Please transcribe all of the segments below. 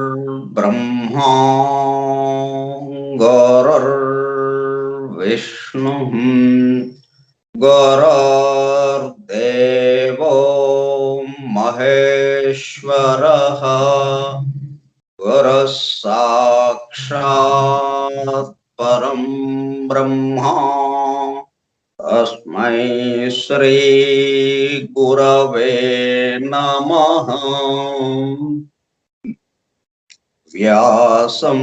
गुरुर्ब्रह्मा गुरुर्विष्णुः गुरुर्देवो महेश्वरः गुरुः साक्षात् परं ब्रह्मा तस्मै श्री गुरवे नमः। व्यासं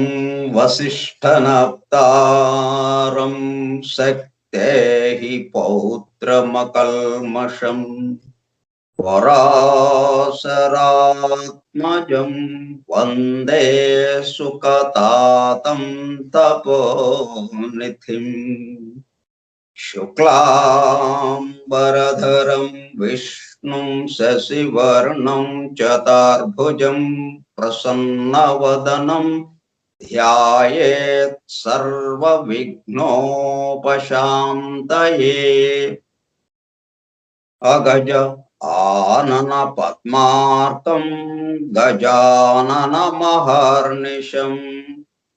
वसिष्ठनप्तारं शक्तेः पौत्रमकल्मषम् पराशरात्मजं वन्दे सुकतातं तपोनिधिम्। शुक्लाम्बरधरं विष्णुं शशिवर्णं चतुर्भुजं प्रसन्नवदनं ध्यायेत् सर्वविघ्नोपशान्तये। अगज आनन पद्मार्कं गजाननमहर्निशम्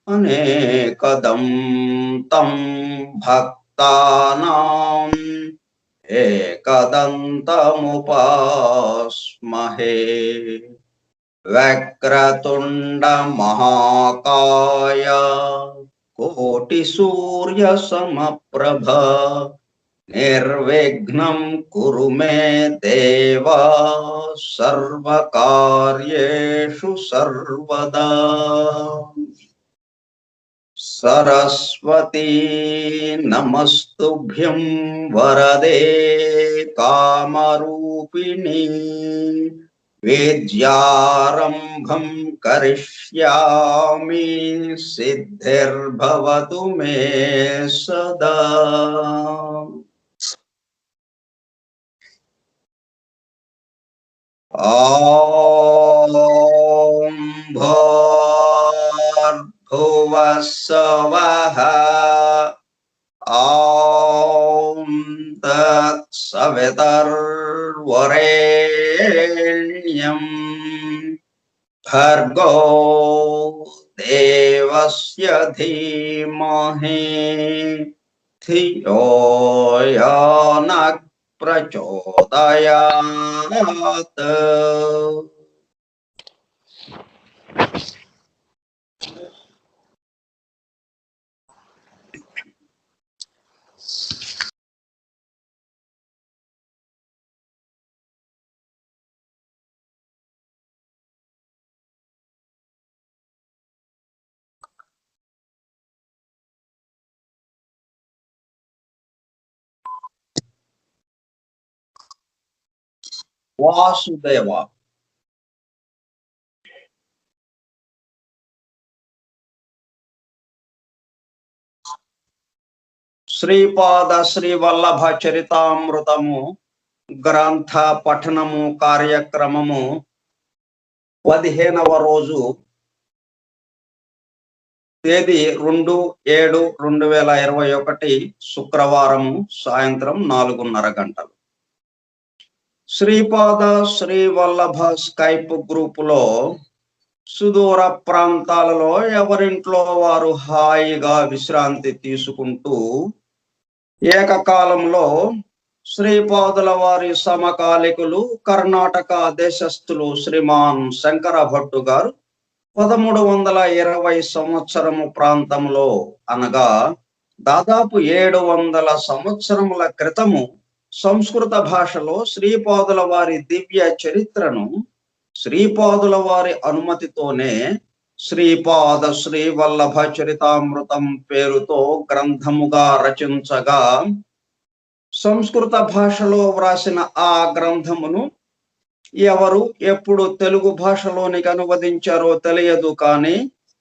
अनेकदं तं भक्तानाम् एकदन्तमुपास्महे। वक्रतुण्ड महाकाय कोटिसूर्यसमप्रभ निर्विघ्नं कुरु मे देव सर्वकार्येषु सर्वदा। सरस्वती नमस्तुभ्यं वरदे कामरूपिणी विद्यारम्भं करिष्यामि सिद्धिर्भवतु मे सदा। ॐ भूर्भुवः स्वः ॐ तत्सवितुर्वरेण्यं भर्गो देवस्य धीमहि धियो यो नः प्रचोदयात्। వాసుదేవ శ్రీపాద శ్రీవల్లభ చరితామృతము గ్రంథ పఠనము కార్యక్రమము 15వ రోజు తేదీ 2/7/2021 శుక్రవారం సాయంత్రం 4:30 గంటలు. శ్రీపాద శ్రీ వల్లభ స్కైప్ గ్రూపులో సుదూర ప్రాంతాలలో ఎవరింట్లో వారు హాయిగా విశ్రాంతి తీసుకుంటూ ఏకకాలంలో శ్రీపాదుల వారి సమకాలికులు కర్ణాటక దేశస్థులు శ్రీమాన్ శంకర భట్టు గారు 1320 సంవత్సరము ప్రాంతంలో అనగా దాదాపు 700 సంవత్సరముల క్రితము సంస్కృత భాషలో శ్రీపాదుల వారి దివ్య చరిత్రను శ్రీపాదుల వారి అనుమతితోనే శ్రీపాద శ్రీ వల్లభ చరితామృతం పేరుతో గ్రంథముగా రచించగా సంస్కృత భాషలో వ్రాసిన ఆ గ్రంథమును ఎవరు ఎప్పుడు తెలుగు భాషలోనికి అనువదించారో తెలియదు, కానీ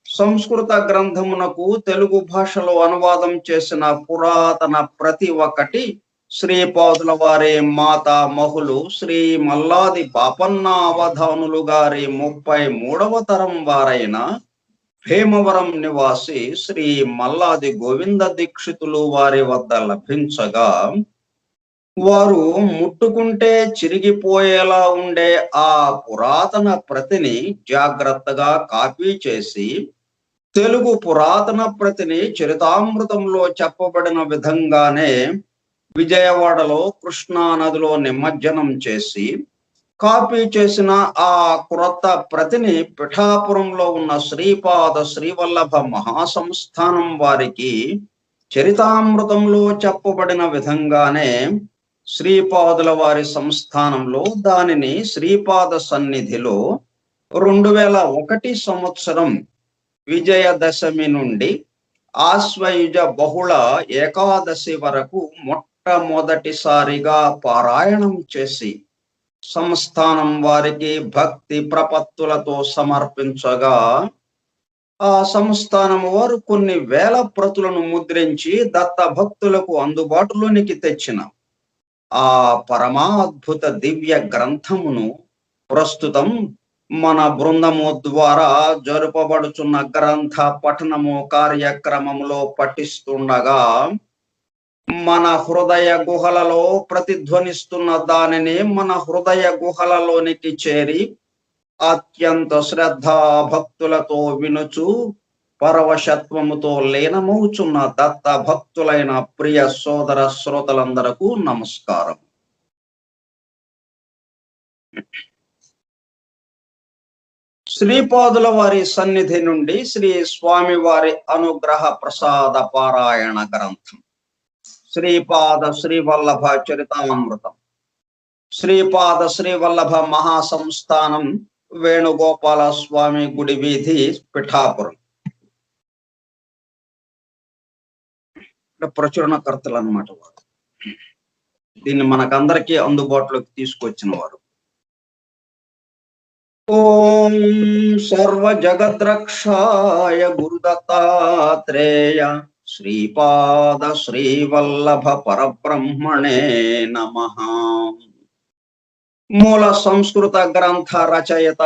సంస్కృత గ్రంథమునకు తెలుగు భాషలో అనువాదం చేసిన పురాతన ప్రతి ఒక్కటి శ్రీపాదుల వారి మాతామహులు శ్రీ మల్లాది బాపన్న అవధానులు గారి 33వ తరం వారైన భీమవరం నివాసి శ్రీ మల్లాది గోవింద దీక్షితులు వారి వద్ద లభించగా వారు ముట్టుకుంటే చిరిగిపోయేలా ఉండే ఆ పురాతన ప్రతిని జాగ్రత్తగా కాపీ చేసి తెలుగు పురాతన ప్రతిని చరితామృతంలో చెప్పబడిన విధంగానే విజయవాడలో కృష్ణా నదిలో నిమజ్జనం చేసి కాపీ చేసిన ఆ క్రొత్త ప్రతిని పిఠాపురంలో ఉన్న శ్రీపాద శ్రీవల్లభ మహాసంస్థానం వారికి చరితామృతంలో చెప్పబడిన విధంగానే శ్రీపాదుల వారి సంస్థానంలో దానిని శ్రీపాద సన్నిధిలో 2001 సంవత్సరం విజయదశమి నుండి ఆశ్వయుజ బహుళ ఏకాదశి వరకు మొట్టమొదటిసారిగా పారాయణం చేసి సంస్థానం వారికి భక్తి ప్రపత్తులతో సమర్పించగా ఆ సంస్థానం వారు కొన్ని వేల ప్రతులను ముద్రించి దత్త భక్తులకు అందుబాటులోనికి తెచ్చిన ఆ పరమాద్భుత దివ్య గ్రంథమును ప్రస్తుతం మన బృందము ద్వారా జరుపబడుచున్న గ్రంథ పఠనము కార్యక్రమంలో పఠిస్తుండగా మన హృదయ గుహలలో ప్రతిధ్వనిస్తున్న దానిని మన హృదయ గుహలలోనికి చేరి అత్యంత శ్రద్ధా భక్తులతో వినుచు పరవశత్వముతో లీనమవుచున్న దత్త భక్తులైన ప్రియ సోదర శ్రోతలందరకు నమస్కారం. శ్రీపాదుల వారి సన్నిధి నుండి శ్రీ స్వామి వారి అనుగ్రహ ప్రసాద పారాయణ గ్రంథం శ్రీపాద శ్రీవల్లభ చరితామృతం. శ్రీపాద శ్రీవల్లభ మహాసంస్థానం వేణుగోపాల స్వామి గుడి వీధి పిఠాపురం. ప్రచురణకర్తలు అన్నమాట వారు. దీన్ని మనకందరికీ అందుబాటులోకి తీసుకొచ్చిన వారు. ఓం సర్వ జగద్రక్షాయ గురుదత్తాత్రేయ శ్రీపాద శ్రీవల్లభ పరబ్రహ్మణే నమః. మూల సంస్కృత గ్రంథ రచయిత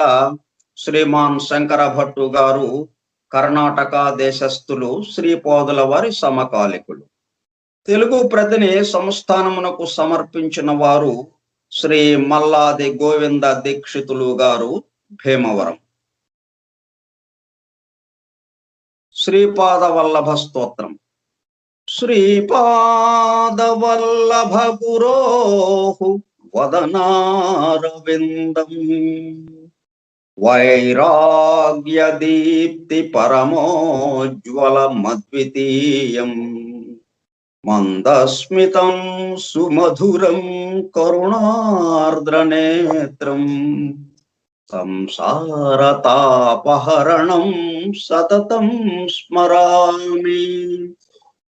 శ్రీమాన్ శంకర భట్టు గారు కర్ణాటక దేశస్థులు, శ్రీపాదుల వారి సమకాలికులు. తెలుగు ప్రతిని సంస్థానమునకు సమర్పించిన వారు శ్రీ మల్లాది గోవింద దీక్షితులు గారు, భీమవరం. శ్రీపాద వల్లభ స్తోత్రం. శ్రీపాద వల్లభ గురోః వదనారవిందం వైరాగ్య దీప్తి పరమోజ్వలమద్వితీయం మందస్మితం సుమధురం కరుణార్ద్రనేత్రం సంసారతాపహరణం సతతం స్మరామి.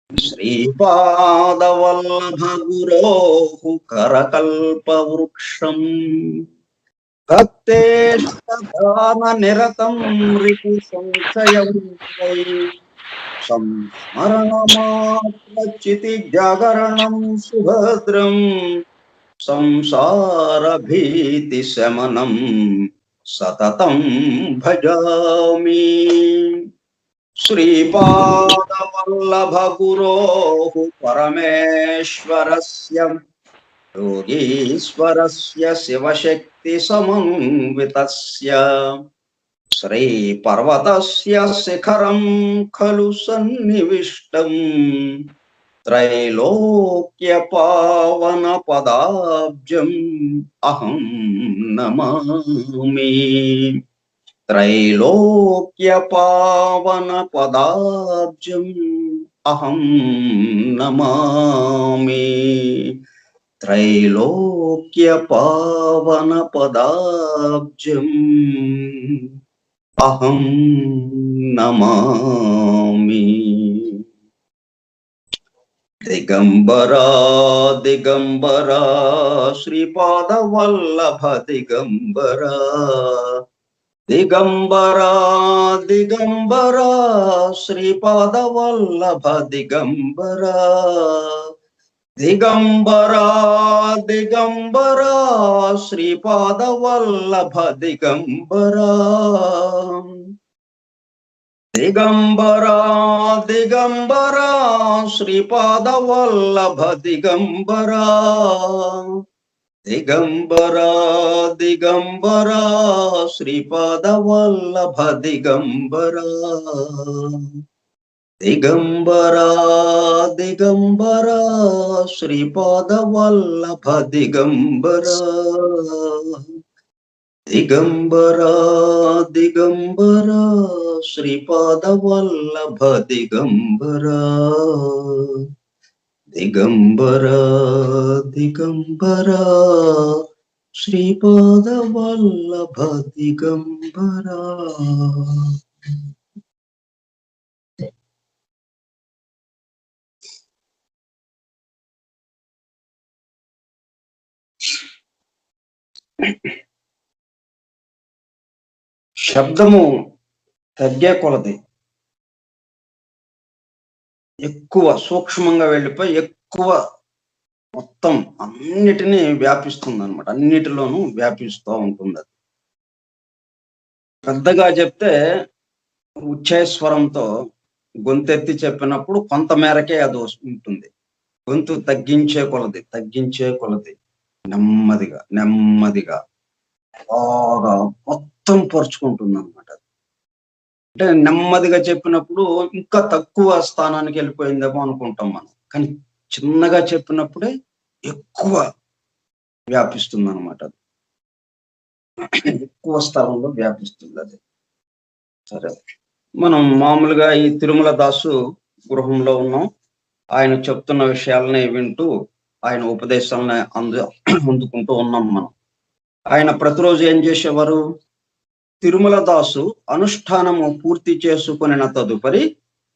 శ్రీపాదవల్లభ గురోః కరకల్పవృక్షం భక్తేష్టాన నిరతం రిపు సంశయం వై సంస్మరణమాత్రచితి జాగరణం సుభద్రం సంసార భీతి శమనం సతతం భజామి. శ్రీపాదవల్లభ గురోః పరమేశ్వరస్య యోగీశ్వరస్య శివశక్తి సమన్వితస్య శ్రీపర్వతస్య శిఖరం ఖలు సన్నివిష్టం త్రైలోక్య పావన పదాబ్జం అహం నమామి. త్రైలోక్య పావన పదాబ్జం అహం నమామి. త్రైలోక్య పావన పదాబ్జం అహం నమామి. దిగంబరా దిగంబరా శ్రీపాదవల్లభ దిగంబరా దిగంబరా దిగంబరా శ్రీపాదవల్లభ దిగంబరా దిగంబరా దిగంబరా శ్రీపాదవల్లభ దిగంబరా దిగంబరా దిగంబరా శ్రీపాదవల్లభ దిగంబరా దిగంబరా దిగంబరా శ్రీపాదవల్లభ దిగంబరా దిగంబరా దిగంబరా శ్రీపాదవల్లభ దిగంబరా దిగంబరా దిగంబరా శ్రీపాదవల్లభ దిగంబరా దిగంబరా దిగంబరా శ్రీపాదవల్లభ దిగంబరా. శబ్దము తగ్గే కొలది ఎక్కువ సూక్ష్మంగా వెళ్ళిపోయి ఎక్కువ మొత్తం అన్నిటినీ వ్యాపిస్తుంది అనమాట. అన్నిటిలోనూ వ్యాపిస్తూ ఉంటుంది. అది పెద్దగా చెప్తే ఉచ్ఛైస్వరంతో గొంతెత్తి చెప్పినప్పుడు కొంత మేరకే అది ఉంటుంది. గొంతు తగ్గించే కొలది నెమ్మదిగా నెమ్మదిగా బాగా మొత్తం పరుచుకుంటుంది అనమాట. అంటే నెమ్మదిగా చెప్పినప్పుడు ఇంకా తక్కువ స్థానానికి వెళ్ళిపోయిందేమో అనుకుంటాం మనం, కానీ చిన్నగా చెప్పినప్పుడే ఎక్కువ వ్యాపిస్తుంది అనమాట. అది ఎక్కువ స్థలంలో వ్యాపిస్తుంది. అది సరే, మనం మామూలుగా ఈ తిరుమల దాసు గృహంలో ఉన్నాం. ఆయన చెప్తున్న విషయాలని వింటూ ఆయన ఉపదేశాలని అందుకుంటూ ఉన్నాం మనం. ఆయన ప్రతిరోజు ఏం చేసేవారు? తిరుమల దాసు అనుష్ఠానము పూర్తి చేసుకుని తదుపరి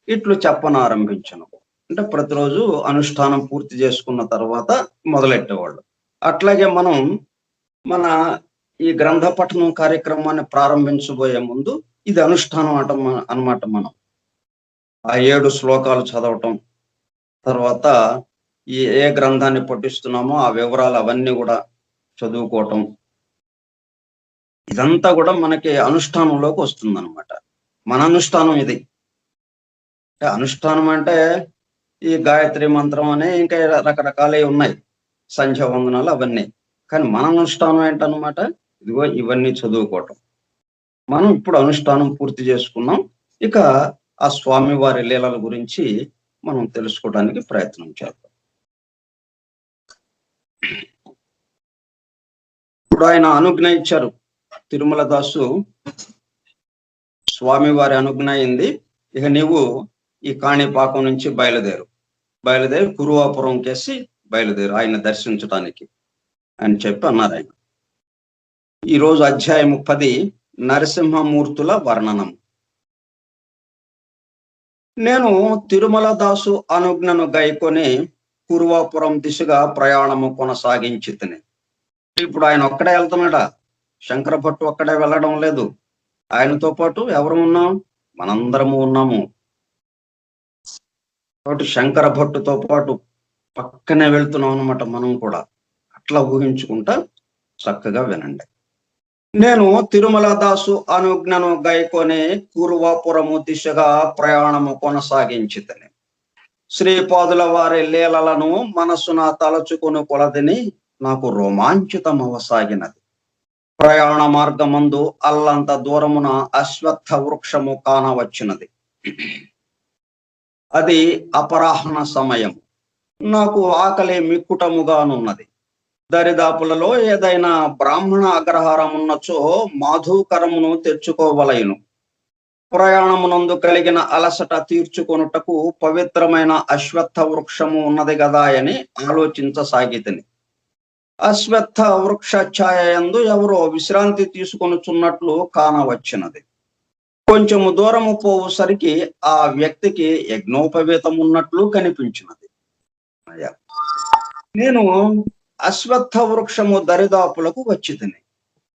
ఇట్లు చెప్పనారంభించను. అంటే ప్రతిరోజు అనుష్ఠానం పూర్తి చేసుకున్న తర్వాత మొదలెట్టేవాళ్ళు. అట్లాగే మనం మన ఈ గ్రంథ పఠనం కార్యక్రమాన్ని ప్రారంభించబోయే ముందు ఇది అనుష్ఠానం అన్నమాట. మనం ఆ 7 శ్లోకాలు చదవటం, తర్వాత ఏ గ్రంథాన్ని పఠిస్తున్నామో ఆ వివరాలు అవన్నీ కూడా చదువుకోవటం, ఇదంతా కూడా మనకి అనుష్ఠానంలోకి వస్తుంది అనమాట. మన అనుష్ఠానం ఇది. అనుష్ఠానం అంటే ఈ గాయత్రి మంత్రం అనే ఇంకా రకరకాలే ఉన్నాయి, సంధ్య వందనాలు అవన్నీ. కానీ మన అనుష్ఠానం ఏంటన్నమాట, ఇదిగో ఇవన్నీ చదువుకోవటం. మనం ఇప్పుడు అనుష్ఠానం పూర్తి చేసుకున్నాం. ఇక ఆ స్వామి వారి లీలల గురించి మనం తెలుసుకోవడానికి ప్రయత్నం చేద్దాం. ఇప్పుడు ఆయన అనుజ్ఞ ఇచ్చారు. తిరుమల దాసు స్వామి వారి అనుజ్ఞ అయింది. ఇక నీవు ఈ కాణిపాకం నుంచి బయలుదేరి కురువాపురం కేసి బయలుదేరు ఆయన దర్శించడానికి అని చెప్పి అన్నారు ఆయన. ఈరోజు అధ్యాయం 10 నరసింహమూర్తుల వర్ణనం. నేను తిరుమల దాసు అనుజ్ఞను గైకొని కురువాపురం దిశగా ప్రయాణము కొనసాగించి తిని. ఇప్పుడు ఆయన ఒక్కడే వెళ్తున్నాడా? శంకర భట్టు ఒక్కడే వెళ్ళడం లేదు. ఆయనతో పాటు ఎవరు ఉన్నాం? మనందరము ఉన్నాము. కాబట్టి శంకర భట్టుతో పాటు పక్కనే వెళ్తున్నాం అనమాట మనం కూడా. అట్లా ఊహించుకుంటా చక్కగా వినండి. నేను తిరుమల దాసు అనుజ్ఞను గైకొని పూర్వపురము దిశగా ప్రయాణము కొనసాగించితిని. శ్రీపాదుల వారి లీలలను మనసున తలచుకుని కొలదిని నాకు రోమాంచితమవసాగినది. ప్రయాణ మార్గమందు అల్లంత దూరమున అశ్వత్థ వృక్షము కానవచ్చినది. అది అపరాహ్న సమయం. నాకు ఆకలి మిక్కుటముగానున్నది. దరిదాపులలో ఏదైనా బ్రాహ్మణ అగ్రహారం ఉన్నచో మాధుకరమును తెచ్చుకోవలయును. ప్రయాణమునందు కలిగిన అలసట తీర్చుకొనుటకు పవిత్రమైన అశ్వత్థ వృక్షము ఉన్నది గదా అని ఆలోచించసాగితిని. అశ్వత్థ వృక్ష ఛాయందు ఎవరో విశ్రాంతి తీసుకొనుచున్నట్లు కానవచ్చినది. కొంచెము దూరము పోవుసరికి ఆ వ్యక్తికి యజ్ఞోపవీతం ఉన్నట్లు కనిపించినది. అయ్యా, నేను అశ్వత్థ వృక్షము దరిదాపులకు వచ్చితిని.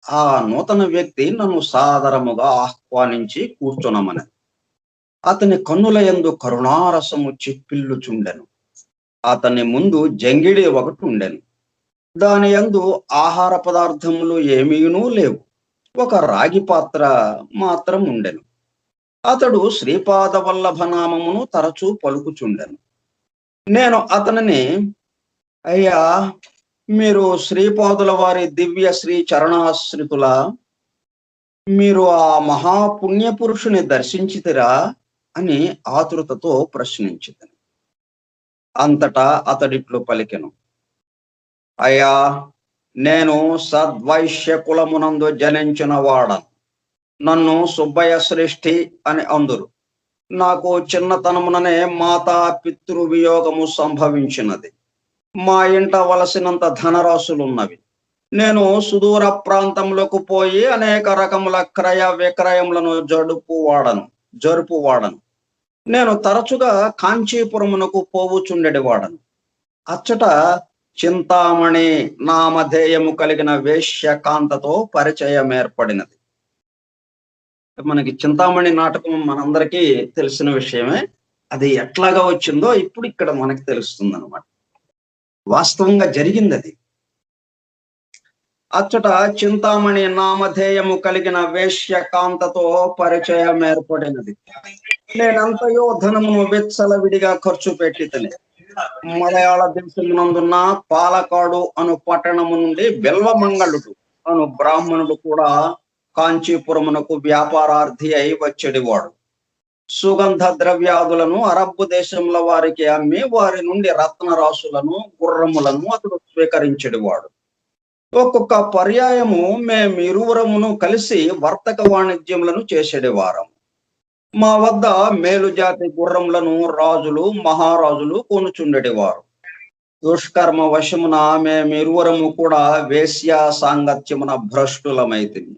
ఆ నూతన వ్యక్తి నన్ను సాదరముగా ఆహ్వానించి కూర్చునమని. అతని కన్నుల యందు కరుణారసము చిప్పిల్లుచుండెను. అతని ముందు జంగిడి ఒకటి ఉండెను. దాని యందు ఆహార పదార్థములు ఏమీనూ లేవు. ఒక రాగి పాత్ర మాత్రం ఉండెను. అతడు శ్రీపాద వల్లభ నామమును తరచూ పలుకుచుండెను. నేను అతనిని, అయ్యా, మీరు శ్రీపాదుల వారి దివ్య శ్రీ చరణాశ్రితుల, మీరు ఆ మహాపుణ్య పురుషుని దర్శించితిరా అని ఆతృతతో ప్రశ్నించితిని. అంతటా అతడిట్లు పలికెను, అయ్యా, నేను సద్వైశ్య కులమునందు జనించిన వాడను. నన్ను సుబ్బయ్య శ్రేష్ఠి అని అందురు. నాకు చిన్నతనముననే మాతా పితృ వియోగము సంభవించినది. మా ఇంట వలసినంత ధనరాశులున్నవి. నేను సుదూర ప్రాంతములకు పోయి అనేక రకముల క్రయ విక్రయములను జరుపువాడను. నేను తరచుగా కాంచీపురమునకు పోవుచుండెడివాడను. అచ్చట చింతామణి నామధేయము కలిగిన వేశ్య కాంతతో పరిచయం ఏర్పడినది. మనకి చింతామణి నాటకం మనందరికీ తెలిసిన విషయమే. అది ఎట్లాగా వచ్చిందో ఇప్పుడు ఇక్కడ మనకి తెలుస్తుంది అనమాట. వాస్తవంగా జరిగింది అది. అచ్చట చింతామణి నామధేయము కలిగిన వేశ్య కాంతతో పరిచయం ఏర్పడినది. నేనంతయో ధనమును విచ్చలవిడిగా ఖర్చు పెట్టితని. మలయాళ దేశమునందున్న పాలకాడు అను పట్టణము నుండి బిల్వమంగళుడు అను బ్రాహ్మణుడు కూడా కాంచీపురమునకు వ్యాపారార్థి అయి వచ్చేడివాడు. సుగంధ ద్రవ్యాదులను అరబ్బు దేశముల వారికి అమ్మి వారి నుండి రత్నరాశులను గుర్రములను అతడు స్వీకరించేడివాడు. ఒక్కొక్క పర్యాయము మేమిరువురమును కలిసి వర్తక వాణిజ్యములను చేసేడివారము. మా వద్ద మేలుజాతి గుర్రములను రాజులు మహారాజులు కొనుచుండెడివారు. దుష్కర్మ వశమున మేమిరువురము కూడా వేశ్య సాంగత్యమున భ్రష్టులమైతిమి.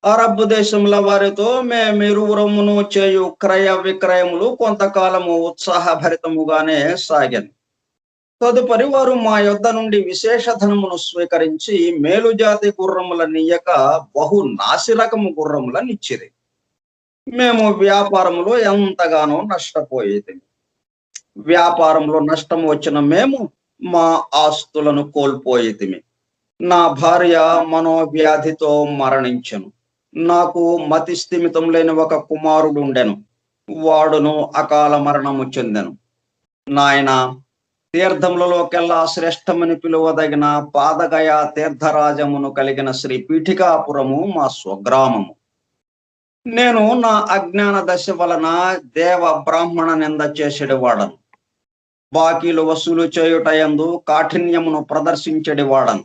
అరబ్బు దేశముల వారితో మేమిరువురమును చేయు క్రయ విక్రయములు కొంతకాలము ఉత్సాహభరితముగానే సాగాను. తదుపరి వారు మా యొద్ద నుండి విశేష ధనమును స్వీకరించి మేలుజాతి గుర్రముల నీయక బహు నాసిరకము గుర్రములనిచ్చిరి. మేము వ్యాపారములో ఎంతగానో నష్టపోయేది. వ్యాపారంలో నష్టం వచ్చిన మేము మా ఆస్తులను కోల్పోయేతిమి. నా భార్య మనోవ్యాధితో మరణించెను. నాకు మతి స్థిమితం లేని ఒక కుమారుడు ఉండెను. వాడును అకాల మరణము చెందెను. నాయన, తీర్థములలోకెల్లా శ్రేష్టమని పిలువదగిన పాదగయ తీర్థరాజమును కలిగిన శ్రీ పీఠికాపురము మా స్వగ్రామము. నేను నా అజ్ఞాన దశ వలన దేవ బ్రాహ్మణ నింద చేసేడివాడను. బాకీలు వసూలు చేయుటయందు కాఠిన్యమును ప్రదర్శించేడివాడను.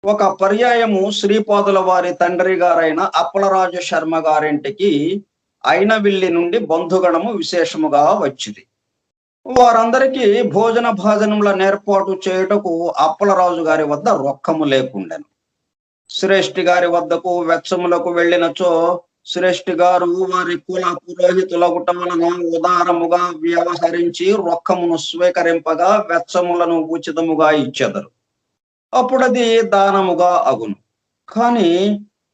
ఒక పర్యాయము శ్రీపాదుల వారి తండ్రి గారైన అప్పలరాజు శర్మ గారింటికి అయినవిల్లి నుండి బంధుగణము విశేషముగా వచ్చింది. వారందరికీ భోజన భాజనముల ఏర్పాటు చేయుటకు అప్పలరాజు గారి వద్ద రొక్కము లేకుండెను. శ్రేష్ఠి గారి వద్దకు వెచ్చములకు వెళ్ళినచో శ్రేష్ఠి గారు వారి కుల పురోహితులగుట వలన ఉదారముగా వ్యవహరించి రొక్కమును స్వీకరింపగా వెచ్చములను ఉచితముగా ఇచ్చెదరు. అప్పుడది దానముగా అగును. కానీ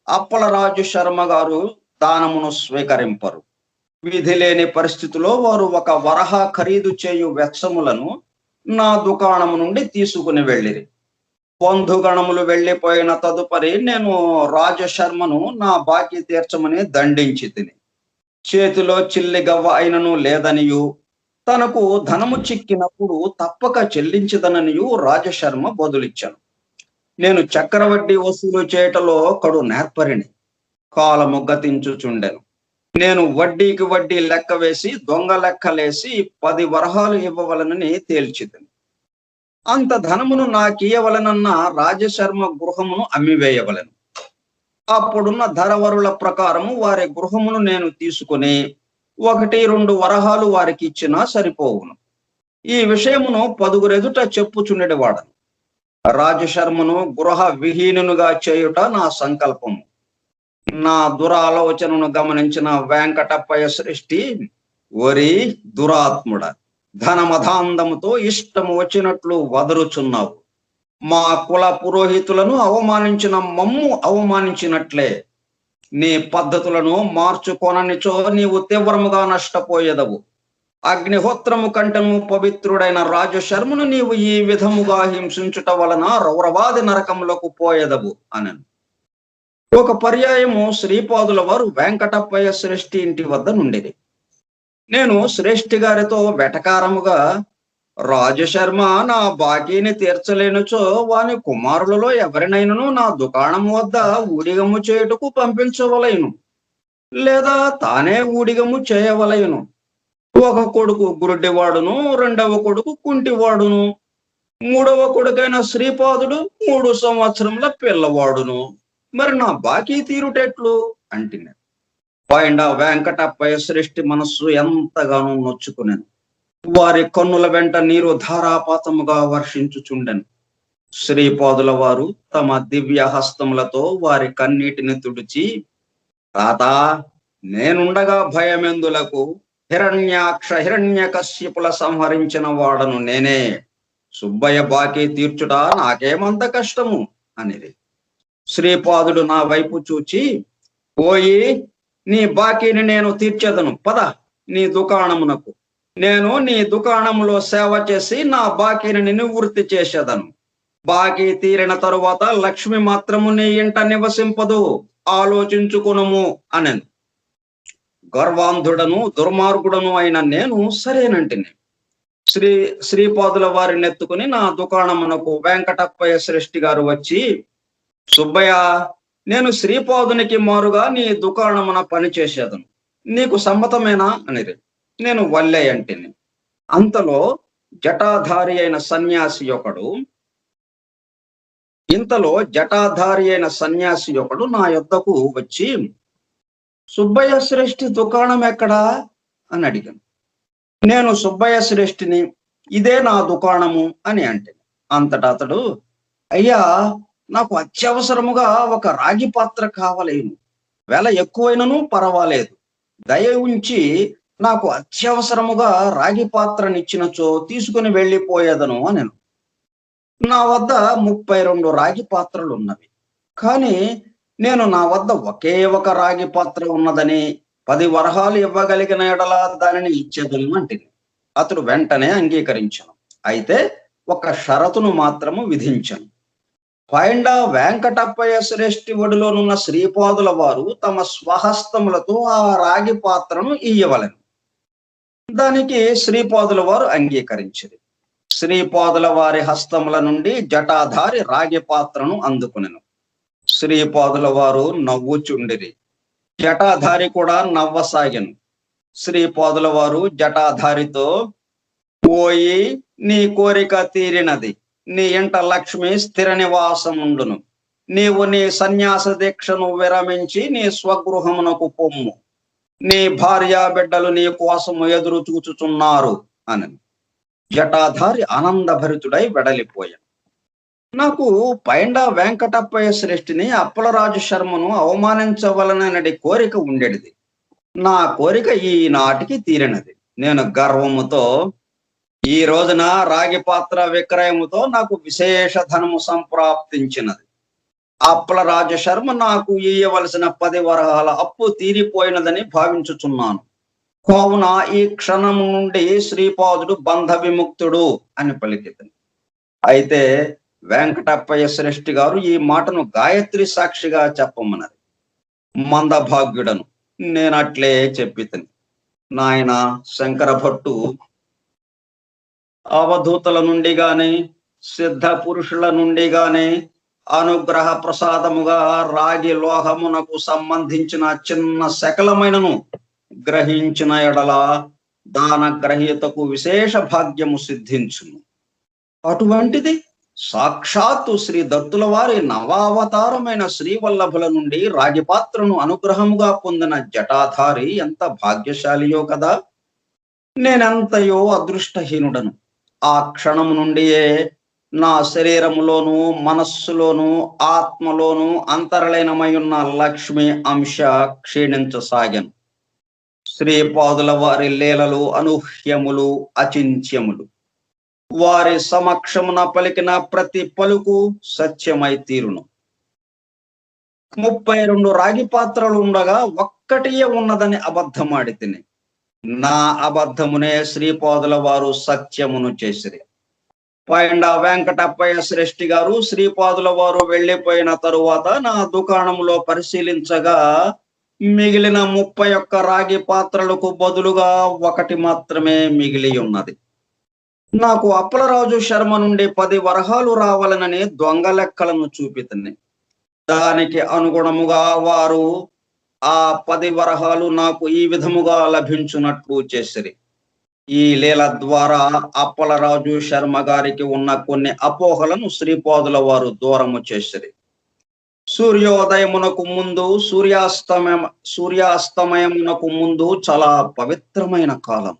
అప్పలరాజు శర్మ గారు దానమును స్వీకరింపరు. విధి లేని పరిస్థితిలో వారు ఒక వరహ ఖరీదు చేయు వెచ్చములను నా దుకాణము నుండి తీసుకుని వెళ్ళిరి. బంధుగణములు వెళ్లిపోయిన తదుపరి నేను రాజశర్మను నా బాకీ తీర్చమని దండించి తిని, చేతిలో చిల్లి గవ్వ అయినను లేదనియు, తనకు ధనము చిక్కినప్పుడు తప్పక చెల్లించదననియు రాజశర్మ బదులిచ్చాను. నేను చక్రవడ్డీ వసూలు చేయటలో కడు నేర్పరిని, కాలము గతించుచుండెను. నేను వడ్డీకి వడ్డీ లెక్క వేసి దొంగ లెక్కలేసి 10 వరహాలు ఇవ్వవలనని తేల్చితిని. అంత ధనమును నాకియవలనన్న రాజశర్మ గృహమును అమ్మివేయవలెను. అప్పుడున్న ధరవరుల ప్రకారము వారి గృహమును నేను తీసుకుని 1-2 వరహాలు వారికి ఇచ్చినా సరిపోవును. ఈ విషయమును 10 ఎదుట చెప్పుచుండెడివాడను. రాజశర్మను గృహ విహీనునుగా చేయుట నా సంకల్పము. నా దురాలోచనను గమనించిన వెంకటప్పయ్య సృష్టి, ఒరి దురాత్ముడ, ధనమధాంధముతో ఇష్టము వచ్చినట్లు వదరుచున్నావు. మా కుల పురోహితులను అవమానించిన మమ్ము అవమానించినట్లే. నీ పద్ధతులను మార్చుకొననిచో నీవు తీవ్రముగా నష్టపోయేదవు. అగ్నిహోత్రము కంటను పవిత్రుడైన రాజశర్మను నీవు ఈ విధముగా హింసించుట వలన రౌరవాది నరకములకు పోయేదవు అనను. ఒక పర్యాయము శ్రీపాదుల వారు వెంకటప్పయ్య శ్రేష్ఠి ఇంటి వద్ద నుండిరి. నేను శ్రేష్ఠి గారితో వెటకారముగా, రాజశర్మ నా బాకీని తీర్చలేనుచో వాని కుమారులలో ఎవరినైనను నా దుకాణం వద్ద ఊడిగము చేయుటకు పంపించవలయును, లేదా తానే ఊడిగము చేయవలయును. ఒక కొడుకు గురుడివాడును, 2వ కొడుకు కుంటివాడును, 3వ కొడుకైన శ్రీపాదుడు 3 సంవత్సరముల పిల్లవాడును. మరి నా బాకీ తీరుటెట్లు అంటిన. పైన వెంకటప్పయ్య సృష్టి మనస్సు ఎంతగానో నొచ్చుకునేను. వారి కన్నుల వెంట నీరు ధారాపాతముగా వర్షించుచుండెను. శ్రీపాదుల వారు తమ దివ్య హస్తములతో వారి కన్నీటిని తుడిచి, తాత, నేనుండగా భయమెందులకు, హిరణ్యాక్ష హిరణ్యకశ్యపుల సంహరించిన వాడను నేనే. సుబ్బయ్య బాకీ తీర్చుట నాకేమంత కష్టము అనేది. శ్రీపాదుడు నా వైపు చూచి, పోయి నీ బాకీని నేను తీర్చేదను, పద నీ దుకాణమునకు. నేను నీ దుకాణములో సేవ చేసి నా బాకీని నివృత్తి చేసేదను. బాకీ తీరిన తరువాత లక్ష్మి మాత్రము నీ ఇంట నివసింపదు, ఆలోచించుకునుము అనెను. గర్వాంధుడను దుర్మార్గుడను అయిన నేను సరేనంటిని. శ్రీపాదుల వారిని ఎత్తుకుని నా దుకాణమునకు వెంకటప్పయ్య సృష్టి గారు వచ్చి, సుబ్బయ్య, నేను శ్రీపాదునికి మారుగా నీ దుకాణమున పని చేసేదను, నీకు సమ్మతమేనా అనిరి. నేను వల్లే అంటిని. అంతలో జటాధారి అయిన సన్యాసి ఒకడు నా యొద్దకు వచ్చి, సుబ్బయ్య శ్రేష్ఠి దుకాణం ఎక్కడా అని అడిగాను. నేను సుబ్బయ్య శ్రేష్ఠిని, ఇదే నా దుకాణము అని అంటే. అంతటా అతడు, అయ్యా, నాకు అత్యవసరముగా ఒక రాగి పాత్ర కావలేను, వెల ఎక్కువైనను పర్వాలేదు, దయ ఉంచి నాకు అత్యవసరముగా రాగి పాత్రనిచ్చినచో తీసుకుని వెళ్ళిపోయేదను అనెను. నా వద్ద 32 రాగి పాత్రలు ఉన్నవి, కానీ నేను నా వద్ద ఒకే ఒక రాగి పాత్ర ఉన్నదని 10 వరహాలు ఇవ్వగలిగిన ఎడల దానిని ఇచ్చేదను అంటిని. అతడు వెంటనే అంగీకరించను. అయితే ఒక షరతును మాత్రము విధించను. పైండ వెంకటప్పయ్య శ్రేష్ఠి ఒడిలోనున్న శ్రీపాదుల వారు తమ స్వహస్తములతో ఆ రాగి పాత్రను ఇయ్యవలెను. దానికి శ్రీపాదుల వారు అంగీకరించిరి. శ్రీపాదుల వారి హస్తముల నుండి జటాధారి రాగి పాత్రను అందుకునెను. శ్రీపాదుల వారు నవ్వుచుండిరి. జటాధారి కూడా నవ్వసాగెను. శ్రీపాదుల వారు జటాధారితో, పోయి నీ కోరిక తీరినది, నీ ఇంట లక్ష్మి స్థిర నివాసముండును. నీవు నీ సన్యాస దీక్షను విరమించి నీ స్వగృహమునకు పొమ్ము. నీ భార్యా బిడ్డలు నీ కోసము ఎదురు చూచుచున్నారు అని. జటాధారి ఆనందభరితుడై వెడలిపోయాను. నాకు పైండ వెంకటప్పయ్య శ్రేష్ఠిని, అప్పలరాజు శర్మను అవమానించవలనని కోరిక ఉండేది. నా కోరిక ఈనాటికి తీరినది. నేను గర్వముతో, ఈ రోజున రాగి పాత్ర విక్రయముతో నాకు విశేష ధనము సంప్రాప్తించినది. అప్పలరాజు శర్మ నాకు ఇయ్యవలసిన 10 వరహాల అప్పు తీరిపోయినదని భావించుచున్నాను. కావున ఈ క్షణం నుండి శ్రీపాదుడు బంధ విముక్తుడు అని పలికితను. అయితే వెంకటప్పయ్య శ్రేష్ఠి గారు ఈ మాటను గాయత్రి సాక్షిగా చెప్పమన్నారు. మందభాగ్యుడను నేనట్లే చెప్పితిని. నాయన శంకర భట్టు అవధూతల నుండి గాని సిద్ధ పురుషుల నుండి గాని అనుగ్రహ ప్రసాదముగా రాగి లోహమునకు సంబంధించిన చిన్న శకలమైనను గ్రహించిన ఎడల దాన గ్రహీతకు విశేష భాగ్యము సిద్ధించును. అటువంటిది సాక్షాత్తు శ్రీ దత్తుల వారి నవావతారమైన శ్రీవల్లభుల నుండి రాగి పాత్రను అనుగ్రహముగా పొందిన జటాధారి ఎంత భాగ్యశాలియో కదా. నేనెంతయో అదృష్టహీనుడను. ఆ క్షణము నుండియే నా శరీరములోను మనస్సులోను ఆత్మలోను అంతర్లీనమై ఉన్న లక్ష్మి అంశ క్షీణించసాగాను. శ్రీపాదుల వారి లీలలు అనూహ్యములు అచింత్యములు. వారి సమక్షమున పలికిన ప్రతి పలుకు సత్యమై తీరును. 32 రాగి పాత్రలు ఉండగా ఒక్కటియే ఉన్నదని అబద్ధమాడి తిని నా అబద్ధమునే శ్రీపాదుల వారు సత్యమును చేసిరి. పైండా వెంకటప్పయ్య శ్రేష్ఠి గారు శ్రీపాదుల వారు వెళ్ళిపోయిన తరువాత నా దుకాణంలో పరిశీలించగా మిగిలిన 31 రాగి పాత్రలకు బదులుగా ఒకటి మాత్రమే మిగిలి ఉన్నది. నాకు అప్పలరాజు శర్మ నుండి 10 వరహాలు రావాలనని దొంగ లెక్కలను చూపితిని. దానికి అనుగుణముగా వారు ఆ 10 వరహాలు నాకు ఈ విధముగా లభించున్నట్లు చేసిరి. ఈ లీల ద్వారా అప్పలరాజు శర్మ గారికి ఉన్న కొన్ని అపోహలను శ్రీపాదుల వారు దూరము చేసిరి. సూర్యోదయమునకు ముందు సూర్యాస్తమయమునకు ముందు చాలా పవిత్రమైన కాలం.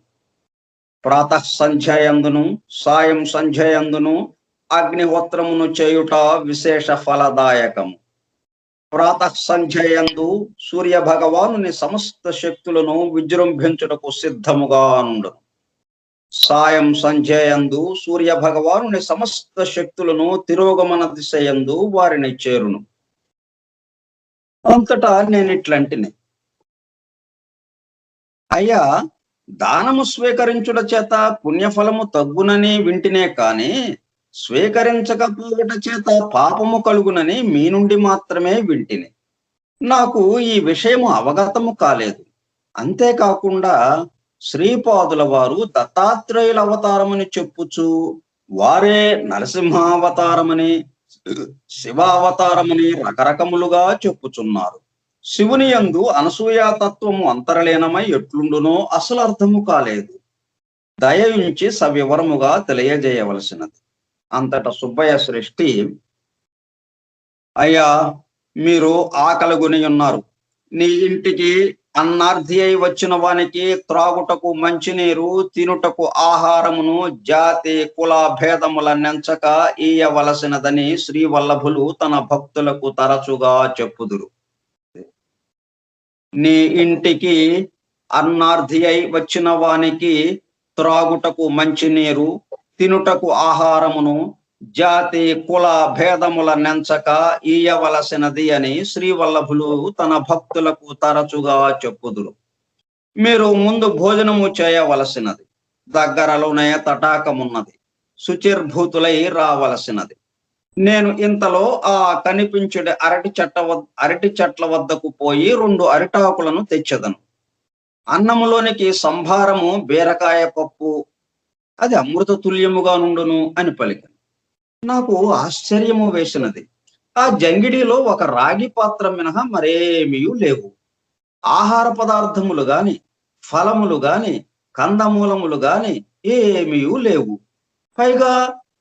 ప్రాతః సంధ్యయందును సాయం సంధ్యయందును అగ్నిహోత్రమును చేయుట విశేష ఫలదాయకము. ప్రాతః సంధ్యయందు సూర్య భగవానుని సమస్త శక్తులను విజృంభించుటకు సిద్ధముగా నుండును. సాయం సంధ్యయందు సూర్య భగవానుని సమస్త శక్తులను తిరోగమన దిశయందు వారిని చేరును. అంతటా నేనిట్లంటిని, అయ్యా, దానము స్వీకరించుట చేత పుణ్యఫలము తగ్గునని వింటినే కాని స్వీకరించకపోవట చేత పాపము కలుగునని మీ నుండి మాత్రమే వింటిని. నాకు ఈ విషయము అవగతము కాలేదు. అంతేకాకుండా శ్రీపాదుల వారు దత్తాత్రేయుల అవతారమని చెప్పుచు వారే నరసింహావతారమని శివావతారమని రకరకములుగా చెప్పుచున్నారు. శివుని యందు అనసూయా తత్వము అంతరలీనమై ఎట్లుండునో అసలు అర్థము కాలేదు. దయయుంచి సవివరముగా తెలియజేయవలసినది. అంతట సుబ్బయ్య శ్రేష్ఠి, అయ్యా, మీరు ఆకలిగొని ఉన్నారు. నీ ఇంటికి అన్నార్థి అయి వచ్చిన వానికి త్రాగుటకు మంచినీరు, తినుటకు ఆహారమును జాతి కుల భేదముల నెంచక ఇయ్యవలసినదని శ్రీవల్లభులు తన భక్తులకు తరచుగా చెప్పుదురు. నీ ఇంటికి అన్నార్థి అయి వచ్చిన వానికి త్రాగుటకు మంచినీరు, తినుటకు ఆహారమును జాతి కుల భేదముల నెంచక ఇయ్యవలసినది అని శ్రీవల్లభులు తన భక్తులకు తరచుగా చెప్పుదురు. మీరు ముందు భోజనము చేయవలసినది. దగ్గరలోనే తటాకమున్నది. శుచిర్భూతులై రావలసినది. నేను ఇంతలో ఆ కనిపించుడి అరటి చెట్ల వద్దకు పోయి 2 అరిటాకులను తెచ్చెదను. అన్నములోనికి సంభారము బీరకాయ పప్పు, అది అమృత తుల్యముగా నుండును అని పలికాను. నాకు ఆశ్చర్యము వేసినది. ఆ జంగిడిలో ఒక రాగి పాత్ర మినహా మరేమీ లేవు. ఆహార పదార్థములు గాని, ఫలములు గాని, కందమూలములు గాని ఏమీ లేవు. పైగా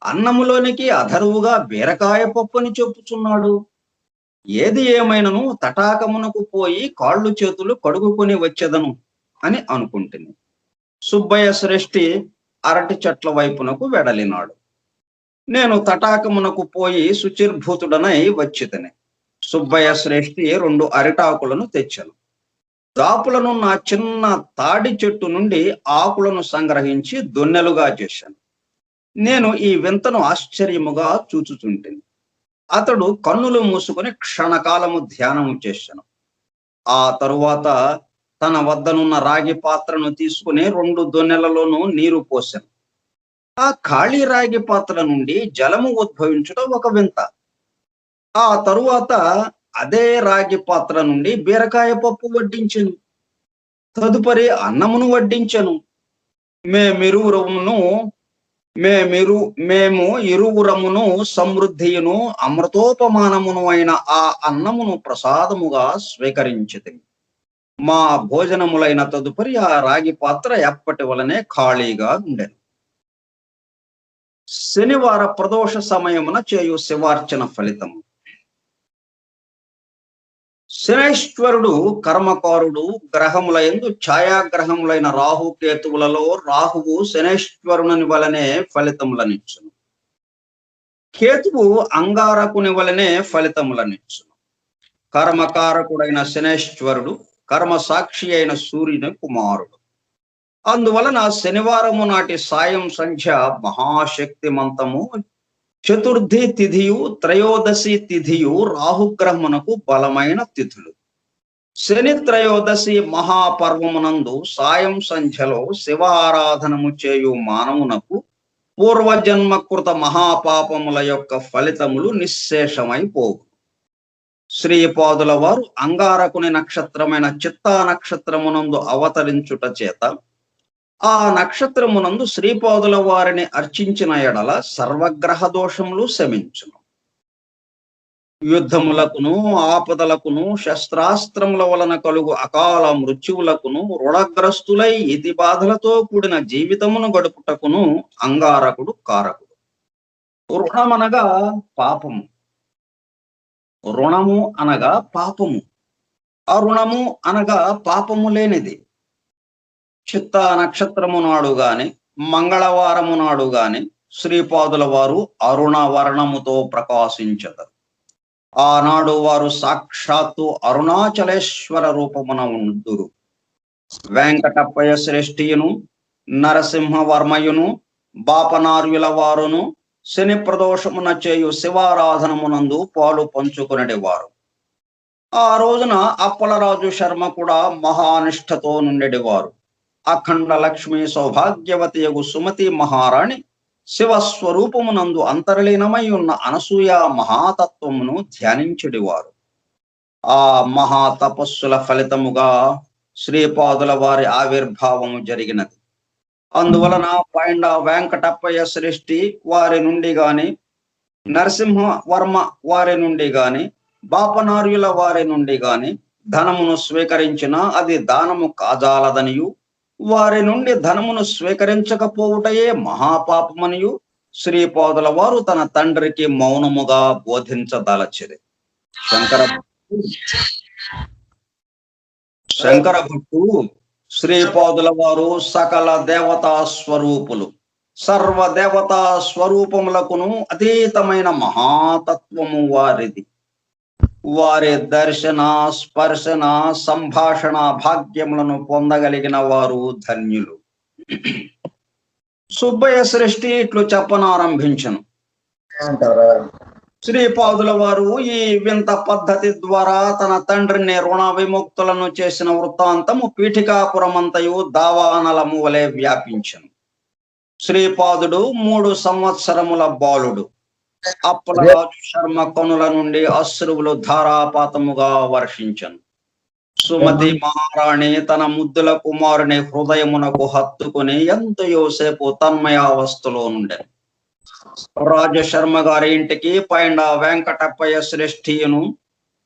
అన్నములోనికి అధరువుగా బీరకాయ పప్పు అని చెప్పుచున్నాడు. ఏది ఏమైనను తటాకమునకు పోయి కాళ్ళు చేతులు కడుగుకొని వచ్చేదను అని అనుకుంటుని సుబ్బయ్య శ్రేష్ఠి అరటి చెట్ల వైపునకు వెడలినాడు. నేను తటాకమునకు పోయి శుచిర్భూతుడనై వచ్చితిని. సుబ్బయ్య శ్రేష్ఠి 2 అరిటాకులను తెచ్చాను. దాపులనున్న చిన్న తాడి చెట్టు నుండి ఆకులను సంగ్రహించి దొన్నెలుగా చేశాను. నేను ఈ వింతను ఆశ్చర్యముగా చూచుచుంటిని. అతడు కన్నులు మూసుకొని క్షణకాలము ధ్యానము చేశాను. ఆ తరువాత తన వద్దనున్న రాగి పాత్రను తీసుకుని 2 దొన్నెలలోనూ నీరు పోశాను. ఆ ఖాళీ రాగి పాత్ర నుండి జలము ఉద్భవించడం ఒక వింత. ఆ తరువాత అదే రాగి పాత్ర నుండి బీరకాయ పప్పు వడ్డించెను. తదుపరి అన్నమును వడ్డించెను. మేమిరువురమును మేమిరు మేము ఇరువురమును సమృద్ధియును అమృతోపమానమును అయిన ఆ అన్నమును ప్రసాదముగా స్వీకరించితిమి. మా భోజనములైన తదుపరి ఆ రాగి పాత్ర ఎప్పటి వలనే ఖాళీగా ఉండెను. శనివార ప్రదోష సమయమున చేయు శివార్చన ఫలితము. శనేశ్వరుడు కర్మకారుడు. గ్రహముల యందు ఛాయాగ్రహములైన రాహుకేతువులలో రాహువు శనేశ్వరుని వలనే ఫలితములనిచ్చును. కేతువు అంగారకుని వలనే ఫలితములనిచ్చును. కర్మకారకుడైన శనేశ్వరుడు కర్మ సాక్షి అయిన సూర్యుని కుమారుడు. అందువలన శనివారము నాటి సాయం సంధ్య మహాశక్తిమంతము. చతుర్థి తిథియు త్రయోదశి తిథియు రాహుగ్రహమునకు బలమైన తిథులు. శని త్రయోదశి మహాపర్వమునందు సాయం సంధ్యలో శివారాధనము చేయు మానవునకు పూర్వజన్మకృత మహాపాపముల యొక్క ఫలితములు నిశ్శేషమైపోవు. శ్రీపాదుల వారు అంగారకుని నక్షత్రమైన చిత్తా నక్షత్రమునందు అవతరించుట చేత ఆ నక్షత్రమునందు శ్రీపాదుల వారిని అర్చించిన ఎడల సర్వగ్రహ దోషములు శమించును. యుద్ధములకును ఆపదలకును శస్త్రాస్త్రముల వలన కలుగు అకాల మృత్యువులకును రుణగ్రస్తులై ఇతి బాధలతో కూడిన జీవితమును గడుపుటకును అంగారకుడు కారకుడు. రుణమనగా పాపము. రుణము అనగా పాపము. అరుణము అనగా పాపము లేనిది. చిత్తా నక్షత్రము నాడు గాని మంగళవారము నాడు గాని శ్రీపాదుల వారు అరుణ వర్ణముతో ప్రకాశించదరు. ఆనాడు వారు సాక్షాత్తు అరుణాచలేశ్వర రూపమున ఉందురు. వెంకటప్పయ్య శ్రేష్ఠియును నరసింహవర్మయును బాపనార్యుల వారును శని ప్రదోషమున చేయు శివారాధనమునందు పాలు పంచుకునేటి వారు. ఆ రోజున అప్పలరాజు శర్మ కూడా మహానిష్ఠతో నుండెడివారు. అఖండ లక్ష్మి సౌభాగ్యవతియగు సుమతి మహారాణి శివస్వరూపమునందు అంతర్లీనమై ఉన్న అనసూయ మహాతత్వమును ధ్యానించెడివారు. ఆ మహాతపస్సుల ఫలితముగా శ్రీపాదుల వారి ఆవిర్భావము జరిగినది. అందువలన పైండ వెంకటప్పయ్య శ్రేష్ఠి వారి నుండి గాని నరసింహవర్మ వారి నుండి గాని బాపనార్యుల వారి నుండి గాని ధనమును స్వీకరించిన అది దానము కాజాలదనియు వారి నుండి ధనమును స్వీకరించకపోవుటయే మహాపాపమనియు శ్రీపాదుల వారు తన తండ్రికి మౌనముగా బోధించదలచిరి. శంకర భట్టు శ్రీపాదుల వారు సకల దేవతా స్వరూపులు. సర్వదేవతా స్వరూపములకును అతీతమైన మహాతత్వము వారిది. వారి దర్శన స్పర్శన సంభాషణ భాగ్యములను పొందగలిగిన వారు ధన్యులు. సుబ్బయ్య సృష్టి ఇట్లు చెప్పనారంభించను. శ్రీపాదుల వారు ఈ వింత పద్ధతి ద్వారా తన తండ్రిని రుణ విముక్తులను చేసిన వృత్తాంతము పీఠికాపురమంతయు దావానలము వలె వ్యాపించను. శ్రీపాదుడు 3 సంవత్సరముల బాలుడు. అప్పలరాజు శర్మ కనుల నుండి అశ్రువులు ధారాపాతముగా వర్షించను. సుమతి మహారాణి తన ముద్దుల కుమారుని హృదయమునకు హత్తుకుని ఎంతయోసేపు తన్మయావస్థలో నుండెను. రాజశర్మ గారి ఇంటికి పైన వెంకటప్పయ్య శ్రేష్ఠియును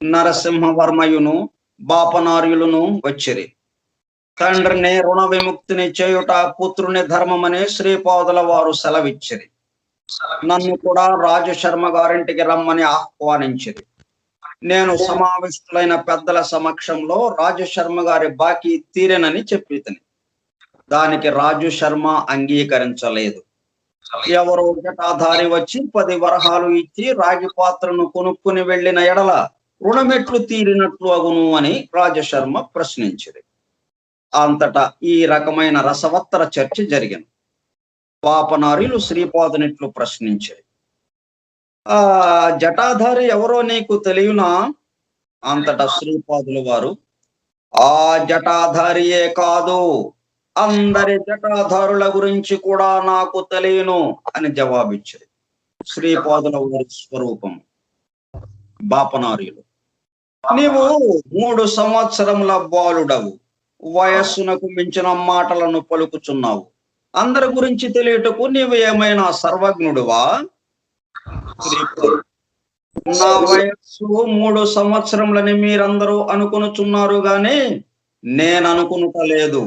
నరసింహవర్మయును బాపనార్యులను వచ్చిరి. తండ్రిని రుణ విముక్తిని చేయుట పుత్రుని ధర్మమని శ్రీపాదుల వారు సెలవిచ్చిరి. నన్ను కూడా రాజశర్మ గారింటికి రమ్మని ఆహ్వానించిరి. నేను సమావేశులైన పెద్దల సమక్షంలో రాజశర్మ గారి బాకీ తీరెనని చెప్పితిని. దానికి రాజు శర్మ అంగీకరించలేదు. ఎవరో జటాధారి వచ్చి 10 వరహాలు ఇచ్చి రాగి పాత్రను కొనుక్కుని వెళ్లిన ఎడల రుణమెట్లు తీరినట్లు అగును అని రాజశర్మ ప్రశ్నించిరి. అంతటా ఈ రకమైన రసవత్తర చర్చ జరిగింది. పాపనారీలు శ్రీపాదునిట్లు ప్రశ్నించారు. ఆ జటాధారి ఎవరో నీకు తెలియనా? అంతటా శ్రీపాదుల వారు ఆ జటాధారియే కాదు, అందరి జటాధారుల గురించి కూడా నాకు తెలియను అని జవాబిచ్చారు. శ్రీపాదుల వారి స్వరూపం బాపనార్యులు. నీవు 3 సంవత్సరముల బాలుడవు, వయస్సునకు మించిన మాటలను పలుకుచున్నావు. అందరి గురించి తెలియటకు నీవు ఏమైనా సర్వజ్ఞుడువా? నా వయస్సు 3 సంవత్సరములని మీరందరూ అనుకొనుచున్నారు గాని నేను అనుకునుటలేదు.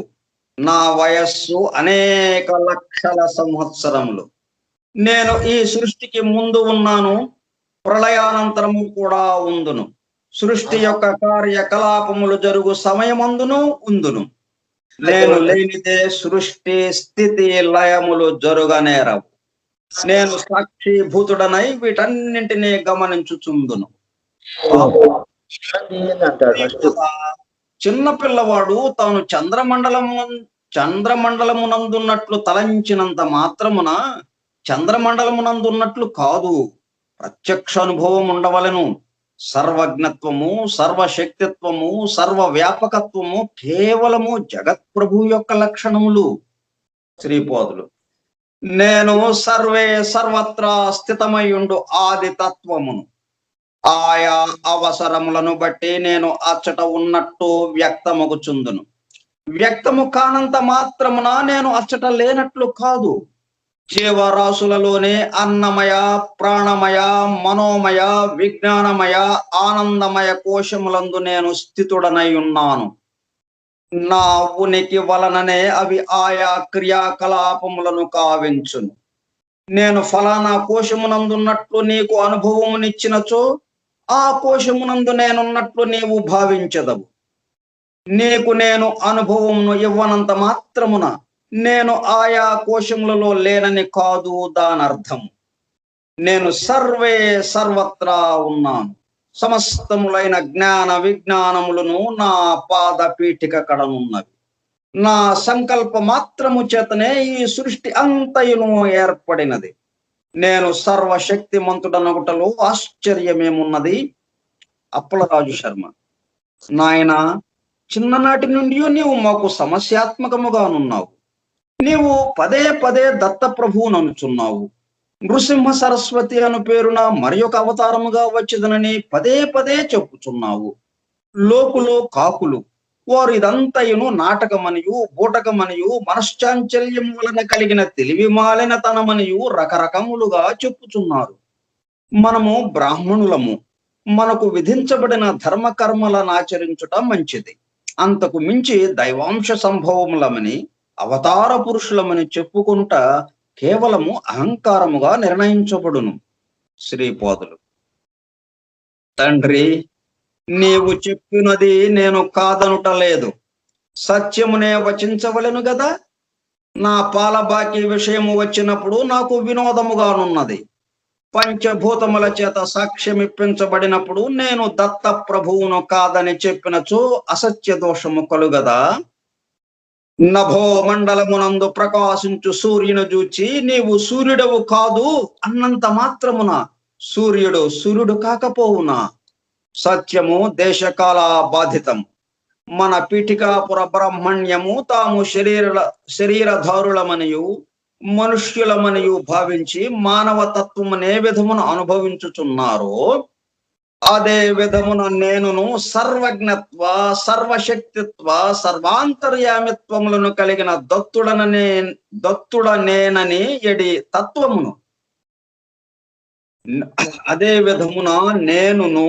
నా వయస్సు అనేక లక్షల సంవత్సరములు. నేను ఈ సృష్టికి ముందు ఉన్నాను, ప్రళయానంతరము కూడా ఉందును. సృష్టి యొక్క కార్యకలాపములు జరుగు సమయమందును ఉందును. నేను లేనిదే సృష్టి స్థితి లయములు జరుగనేరవు. నేను సాక్షిభూతుడనై వీటన్నింటినీ గమనించుచుందును. చిన్న పిల్లవాడు తాను చంద్రమండలమునందున్నట్లు తలంచినంత మాత్రమున చంద్రమండలమునందున్నట్లు కాదు. ప్రత్యక్ష అనుభవం ఉండవలెను. సర్వజ్ఞత్వము, సర్వశక్తిత్వము, సర్వవ్యాపకత్వము కేవలము జగత్ప్రభు యొక్క లక్షణములు. శ్రీపాదులు నేను సర్వే సర్వత్రా స్థితమయ్యుండు ఆది తత్వమును. ఆయా అవసరములను బట్టి నేను అచ్చట ఉన్నట్టు వ్యక్తమగుచుందును. వ్యక్తము కానంత మాత్రమున నేను అచ్చట లేనట్లు కాదు. జీవరాశులలోనే అన్నమయ, ప్రాణమయ, మనోమయ, విజ్ఞానమయ, ఆనందమయ కోశములందు నేను స్థితుడనై ఉన్నాను. నా ఉనికి వలననే అవి ఆయా క్రియాకలాపములను కావించును. నేను ఫలానా కోశమునందున్నట్లు నీకు అనుభవమునిచ్చినచో ఆ కోశమునందు నేనున్నట్లు నీవు భావించదవు. నీకు నేను అనుభవమును ఇవ్వనంత మాత్రమున నేను ఆయా కోశములలో లేనని కాదు దానర్థం. నేను సర్వే సర్వత్రా ఉన్నాను. సమస్తములైన జ్ఞాన విజ్ఞానములను నా పాద పీఠిక కడనున్నవి. నా సంకల్ప మాత్రము చేతనే ఈ సృష్టి అంతయును ఏర్పడినది. నేను సర్వశక్తిమంతుడనగుటలో ఆశ్చర్యమేమున్నది? అప్పలరాజు శర్మ. నాయన, చిన్ననాటి నుండి నీవు మాకు సమస్యాత్మకముగానున్నావు. నీవు పదే పదే దత్తప్రభువుననుచున్నావు. నృసింహ సరస్వతి అను పేరున మరి ఒక అవతారముగా వచ్చేదనని పదే పదే చెప్పుచున్నావు. లోకులు కాకులు వారు ఇదంతయును నాటకమనియు, బూటకమనియు, మనశ్చాంచల్యం వలన కలిగిన తెలివి మాలిన తనమనియు రకరకములుగా చెప్పుచున్నారు. మనము బ్రాహ్మణులము. మనకు విధించబడిన ధర్మకర్మలను ఆచరించుట మంచిది. అంతకు మించి దైవాంశ సంభవములమని, అవతార పురుషులమని చెప్పుకొనుట కేవలము అహంకారముగా నిర్ణయించబడును. శ్రీపాదులు తండ్రి, నీవు చెప్పినది నేను కాదనుట లేదు. సత్యమునే వచించవలెను గదా. నా పాలబాకి విషయము వచ్చినప్పుడు నాకు వినోదముగానున్నది. పంచభూతముల చేత సాక్ష్యమిప్పించబడినప్పుడు నేను దత్త ప్రభువును కాదని చెప్పినచో అసత్య దోషము కలుగదా. నభో మండలమునందు ప్రకాశించు సూర్యుని చూచి నీవు సూర్యుడవు కాదు అన్నంత మాత్రమున సూర్యుడు సూర్యుడు కాకపోవునా? సత్యము దేశకాల బాధితం. మన పీఠికాపుర బ్రహ్మణ్యము తాము శరీరధారులమనియు మనుష్యులమనియు భావించి మానవ తత్వమునే విధమున అనుభవించుచున్నారో అదే విధమున నేనును సర్వజ్ఞత్వ, సర్వశక్తిత్వ, సర్వాంతర్యామిత్వములను కలిగిన దత్తుడనేనని ఎడి తత్వమును అదే విధమున నేనును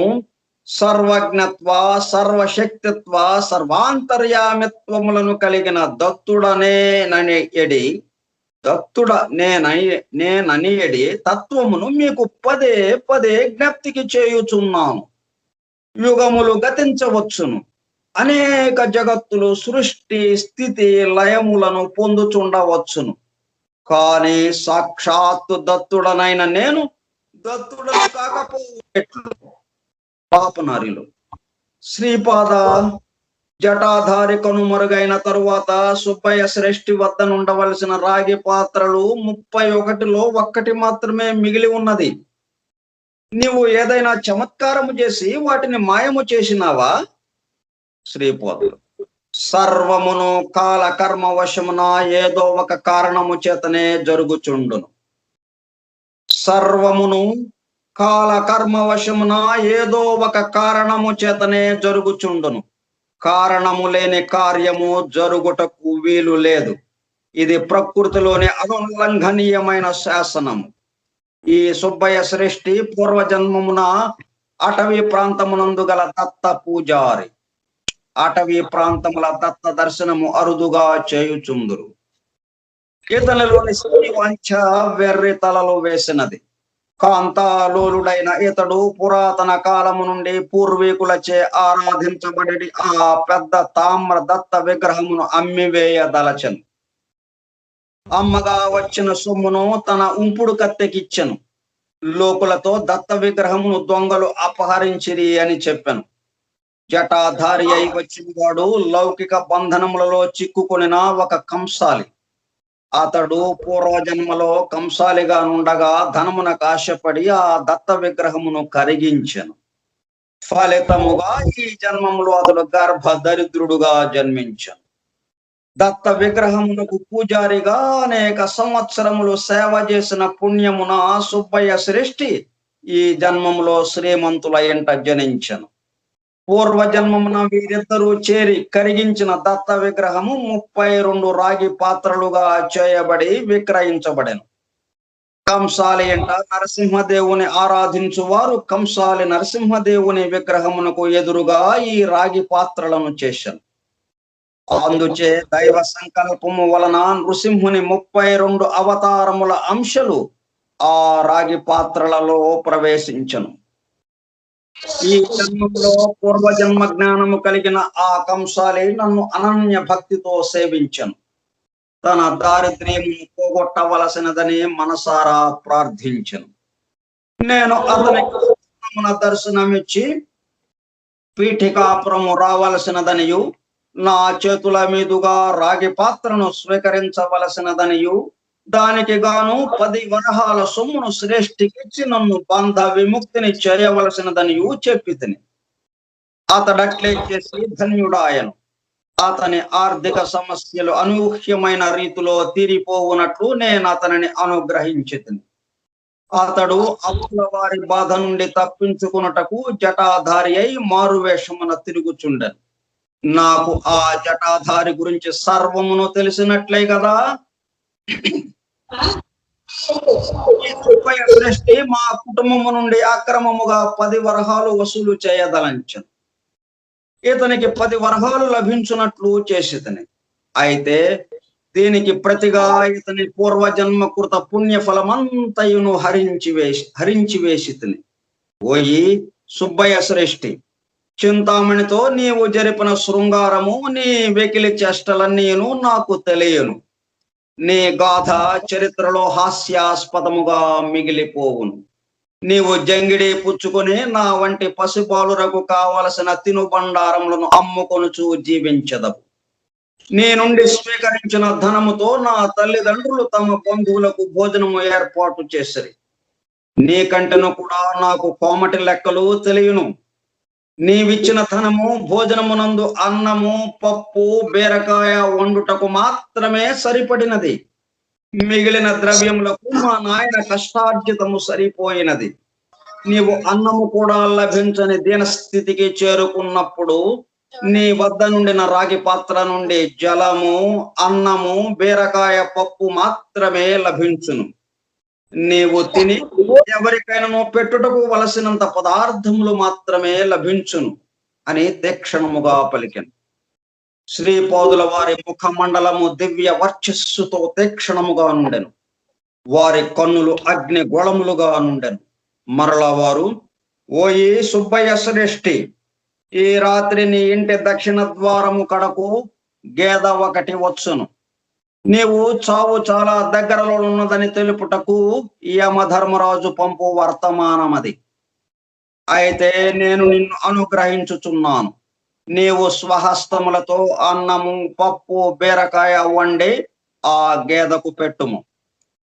సర్వజ్ఞత్వ, సర్వశక్తిత్వ, సర్వాంతర్యామిత్వములను కలిగిన దత్తుడనేనని ఎడి తత్వమును మీకు పదే పదే జ్ఞప్తికి చేయుచున్నాను. యుగములు గతించవచ్చును. అనేక జగత్తులు సృష్టి స్థితి లయములను పొందుచుండవచ్చును. కానీ సాక్షాత్తు దత్తుడనైన నేను దత్తుడను కాకపోయేట్లు. పాపనారిలో శ్రీపాద జటాధారి కనుమరుగైన తరువాత సుబ్బయ్య శ్రేష్ఠి వద్ద నుండవలసిన రాగి పాత్రలు 31లో 1 మాత్రమే మిగిలి ఉన్నది. నీవు ఏదైనా చమత్కారము చేసి వాటిని మాయము చేసినావా? శ్రీపాదులు సర్వమును కాల కర్మ వశమున ఏదో ఒక కారణము చేతనే జరుగుచుండును. సర్వమును కాల కర్మ వశమున ఏదో ఒక కారణము చేతనే జరుగుచుండును. కారణము లేని కార్యము జరుగుటకు వీలు లేదు. ఇది ప్రకృతిలోని అనుల్లంఘనీయమైన శాసనము. ఈ సుబ్బయ్య శ్రేష్ఠి పూర్వజన్మమున అటవీ ప్రాంతమునందు గల దత్త పూజారి. అటవీ ప్రాంతముల దత్త దర్శనము అరుదుగా చేయుచుందురు. ఇతనిలోని స్త్రీ వంచ వెర్రి తలలో వేసినది. కాంతాలోలుడైన ఇతడు పురాతన కాలము నుండి పూర్వీకులచే ఆరాధించబడి ఆ పెద్ద తామ్ర దత్త విగ్రహమును అమ్మివేయదలచను. అమ్మగా వచ్చిన సొమ్మును తన ఉంపుడు కత్తెకిచ్చెను. లోకులతో దత్త విగ్రహమును దొంగలు అపహరించిరి అని చెప్పాను. జటాధారి అయి వచ్చిన వాడు లౌకిక బంధనములలో చిక్కుకొనిన ఒక కంసాలి. అతడు పూర్వజన్మలో కంసాలిగా నుండగా ధనమునకు ఆశపడి ఆ దత్త విగ్రహమును కరిగించెను. ఫలితముగా ఈ జన్మములో అతడు గర్భ దరిద్రుడుగా జన్మించెను. దత్త విగ్రహమునకు పూజారిగా అనేక సంవత్సరములు సేవ చేసిన పుణ్యమున సుబ్బయ్య శ్రేష్ఠి ఈ జన్మములో శ్రీమంతుల ఇంట జనించెను. పూర్వజన్మమున వీరిద్దరూ చేరి కరిగించిన దత్త విగ్రహము 32 రాగి పాత్రలుగా చేయబడి విక్రయించబడెను. కంసాలి ఇంట నరసింహదేవుని ఆరాధించువారు కంసాలి నరసింహదేవుని విగ్రహమునకు ఎదురుగా ఈ రాగి పాత్రలను చేశాను. అందుచే దైవ సంకల్పము వలన నృసింహుని 32 అవతారముల అంశలు ఆ రాగి పాత్రలలో ప్రవేశించను. ఈ జన్మంలో పూర్వజన్మ జ్ఞానము కలిగిన ఆ కంసాలి నన్ను అనన్య భక్తితో సేవించను. తన దారిద్ర్యమును పోగొట్టవలసినదని మనసారా ప్రార్థించను. నేను అతనికి దర్శనమిచ్చి పీఠికాపురము రావలసినదనియు నా చేతుల మీదుగా రాగి పాత్రను స్వీకరించవలసినదనియు దానికి గాను 10 వరహాల సొమ్మును శ్రేష్ఠికిచ్చి నన్ను బంధ విముక్తిని చేయవలసినదనియు చెప్పితిని. అతడట్లే చేసి ధన్యుడాయను. అతని ఆర్థిక సమస్యలు అనూహ్యమైన రీతిలో తీరిపోవునట్లు నేను అతనిని అనుగ్రహించితిని. అతడు అప్పుల వారి బాధ నుండి తప్పించుకున్నటకు జటాధారి అయి మారువేషమున తిరుగుచుండెను. నాకు ఆ జటాధారి గురించి సర్వమును తెలిసినట్లే కదా. సృష్టి మా కుటుంబము నుండి అక్రమముగా 10 వరహాలు వసూలు చేయదలంచను. ఇతనికి 10 వరహాలు లభించున్నట్లు చేసితని. అయితే దీనికి ప్రతిగా ఇతని పూర్వజన్మ కృత పుణ్య ఫలమంతయును హరించి వేసితని. ఓయి సుబ్బయ్య శ్రేష్ఠి, చింతామణితో నీవు జరిపిన శృంగారము, నీ వెకిలి చేష్టలన్నీను నాకు తెలియను. నీ గాథ చరిత్రలో హాస్యాస్పదముగా మిగిలిపోవును. నీవు జంగిడి పుచ్చుకొని నా వంటి పసిబాలురకు కావలసిన తినుబండారములను అమ్ముకొనుచు జీవించదవు. నీ నుండి స్వీకరించిన ధనముతో నా తల్లిదండ్రులు తమ బంధువులకు భోజనము ఏర్పాటు చేసిరి. నీకంటేను కూడా నాకు కోమటి లెక్కలు తెలియను. నీవిచ్చిన ధనము భోజనమునందు అన్నము, పప్పు, బీరకాయ వండుటకు మాత్రమే సరిపడినది. మిగిలిన ద్రవ్యములకు మా నాయన కష్టార్జితము సరిపోయినది. నీవు అన్నము కూడా లభించని దీనస్థితికి చేరుకున్నప్పుడు నీ వద్ద నుండిన రాగి పాత్ర నుండి జలము, అన్నము, బీరకాయ పప్పు మాత్రమే లభించును. నీవు తిని ఎవరికైనా పెట్టుటకు వలసినంత పదార్థములు మాత్రమే లభించును అని తీక్షణముగా పలికెను. శ్రీపాదుల వారి ముఖమండలము దివ్య వర్చస్సుతో తీక్షణముగా నుండెను. వారి కన్నులు అగ్ని గోళములుగా నుండెను. మరలా వారు, ఓయి సుబ్బయ్య శ్రేష్ఠి, ఈ రాత్రి నీ ఇంటి దక్షిణ ద్వారము కడకు గేద ఒకటి వచ్చును. నీవు చావు చాలా దగ్గరలో ఉన్నదని తెలుపుటకు యమధర్మరాజు పంపు వర్తమానమది. అయితే నేను నిన్ను అనుగ్రహించుచున్నాను. నీవు స్వహస్తములతో అన్నము, పప్పు, బీరకాయ వండి ఆ గేదకు పెట్టుము.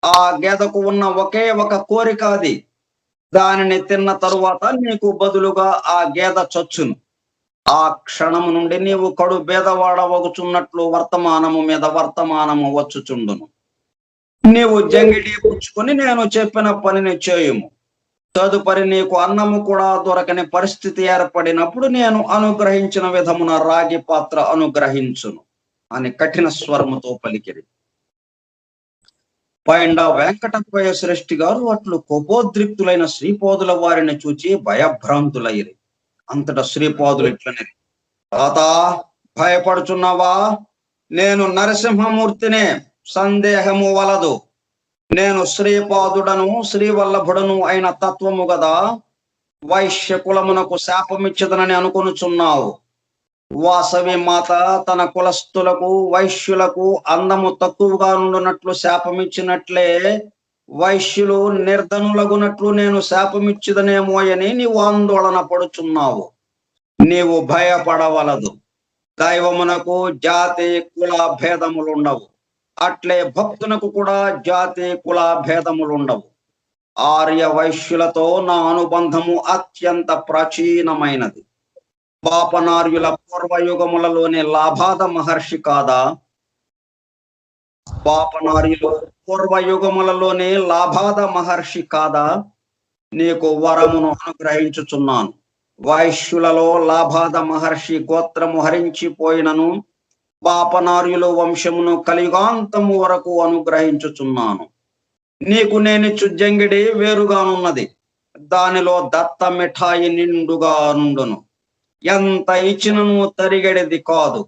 ఆ గేదకు ఉన్న ఒకే ఒక కోరిక అది. దానిని తిన్న తరువాత నీకు బదులుగా ఆ గేద చచ్చును. ఆ క్షణము నుండి నీవు కడు భేదవాడవగుచున్నట్లు వర్తమానము మీద వర్తమానము వచ్చుచుండును. నీవు జంగిడి పుచ్చుకొని నేను చెప్పిన పనిని చేయుము. తదుపరి నీకు అన్నము కూడా దొరకని పరిస్థితి ఏర్పడినప్పుడు నేను అనుగ్రహించిన విధమున రాగి పాత్ర అనుగ్రహించును అని కఠిన స్వరముతో పలికిరి. పైండ వెంకటప్పయ్య శ్రేష్ఠి గారు అట్లు కోపోద్రిక్తులైన శ్రీపాదుల వారిని చూచి భయభ్రాంతులయ్యి. అంతటా శ్రీపాదులు ఇట్లనే, తాత భయపడుచున్నావా? నేను నరసింహమూర్తినే, సందేహము వలదు. నేను శ్రీపాదుడను శ్రీవల్లభుడను అయిన తత్వము గదా. వైశ్య కులమునకు శాపమిచ్చదనని అనుకొనుచున్నావు. వాసవి మాత తన కులస్థులకు వైశ్యులకు అందము తక్కువగా నుండునట్లు శాపమిచ్చినట్లే వైశ్యులు నిర్ధనులగునట్లు నేను శాపమిచ్చిదనేమోయని నీవు ఆందోళన పడుచున్నావు. నీవు భయపడవలదు. దైవమునకు జాతి కుల భేదములుండవు. అట్లే భక్తునకు కూడా జాతి కుల భేదములుండవు. ఆర్య వైశ్యులతో నా అనుబంధము అత్యంత ప్రాచీనమైనది. పాపనార్యుల పూర్వయుగములలోని లాభాద మహర్షి కాదా? పాపనార్యులు పూర్వయుగములలోని లాభాద మహర్షి కాదా? నీకు వరమును అనుగ్రహించుచున్నాను. వైశ్యులలో లాభాద మహర్షి గోత్రము హరించిపోయినను పాపనార్యులు వంశమును కలియుగాంతము వరకు అనుగ్రహించుచున్నాను. నీకు నేనిచ్చు జంగిడి వేరుగానున్నది. దానిలో దత్త మిఠాయి నిండుగా నుండును. ఎంత ఇచ్చినను తరిగడిది కాదు.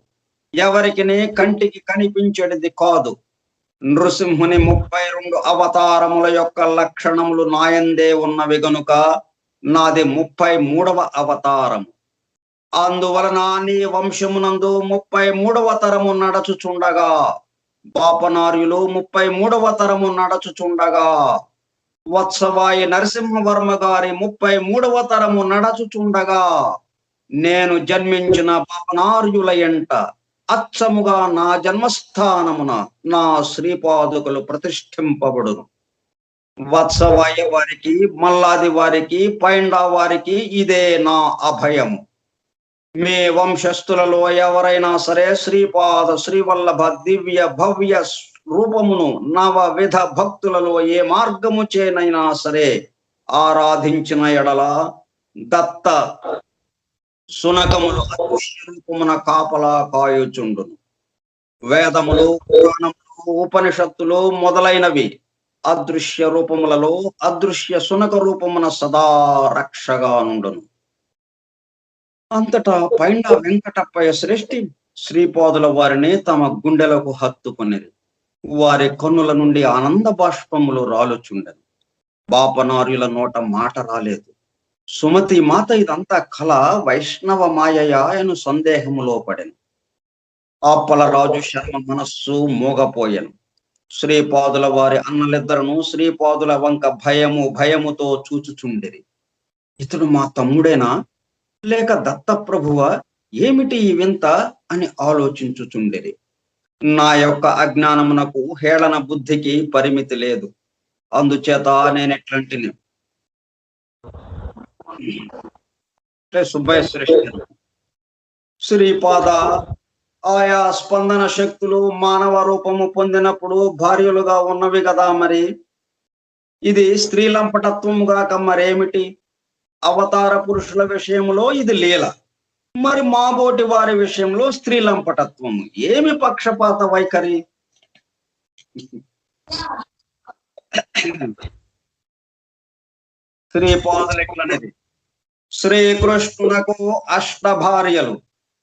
ఎవరికి కంటికి కనిపించేది కాదు. నృసింహుని 32 అవతారముల యొక్క లక్షణములు నాయందే ఉన్నవి గనుక నాది 33వ అవతారము. అందువలన నీ వంశమునందు 33వ తరము నడచుచుండగా, పాపనార్యులు 33వ తరము నడచుచుండగా, వత్సవాయి నరసింహవర్మ గారి 33వ తరము నడచుచుండగా, నేను జన్మించిన పాపనార్యుల ఎంట అచ్చముగా నా జన్మస్థానమున నా శ్రీపాదుకులు ప్రతిష్ఠింపబడును. వత్సవాయ వారికి, మల్లాది వారికి, పైండా వారికి ఇదే నా అభయము. మీ వంశస్థులలో ఎవరైనా సరే శ్రీపాద శ్రీవల్లభ దివ్య భవ్య రూపమును నవవిధ భక్తులలో ఏ మార్గము చేనైనా సరే ఆరాధించిన ఎడల దత్త సునకములు అదృశ్య రూపమున కాపలా కాయుచుండును. వేదములు, పురాణములు, ఉపనిషత్తులు మొదలైనవి అదృశ్య రూపములలో అదృశ్య సునక రూపమున సదా రక్షగా నుండును. అంతటా పైండ వెంకటప్పయ్య శ్రేష్ఠి శ్రీపాదుల వారిని తమ గుండెలకు హత్తుకొనిరి. వారి కన్నుల నుండి ఆనంద బాష్పములు రాలుచుండెను. పాపనార్యుల నోట మాట రాలేదు. సుమతి మాత ఇదంతా కళ, వైష్ణవ మాయయా అని సందేహములో పడెను. ఆప్పలరాజు శర్మ మనస్సు మోగపోయెను. శ్రీపాదుల వారి అన్నలిద్దరును శ్రీపాదుల వంక భయముతో చూచుచుండిరి. ఇతడు మా తమ్ముడేనా లేక దత్తప్రభువ? ఏమిటి ఈ వింత అని ఆలోచించుచుండిరి. నా యొక్క అజ్ఞానమునకు, హేళన బుద్ధికి పరిమితి లేదు. అందుచేత నేనెట్లాంటిని సుబ్బయ్య శ్రేష్ఠి, శ్రీపాద ఆయా స్పందన శక్తులు మానవ రూపము పొందినప్పుడు భార్యలుగా ఉన్నవి కదా. మరి ఇది స్త్రీలంపటత్వము గాక మరేమిటి? అవతార పురుషుల విషయంలో ఇది లీల, మరి మాబోటి వారి విషయంలో స్త్రీలంపటత్వము. ఏమి పక్షపాత వైఖరి? శ్రీపాదులెట్లనేది, శ్రీకృష్ణునకు 8 భార్యలు,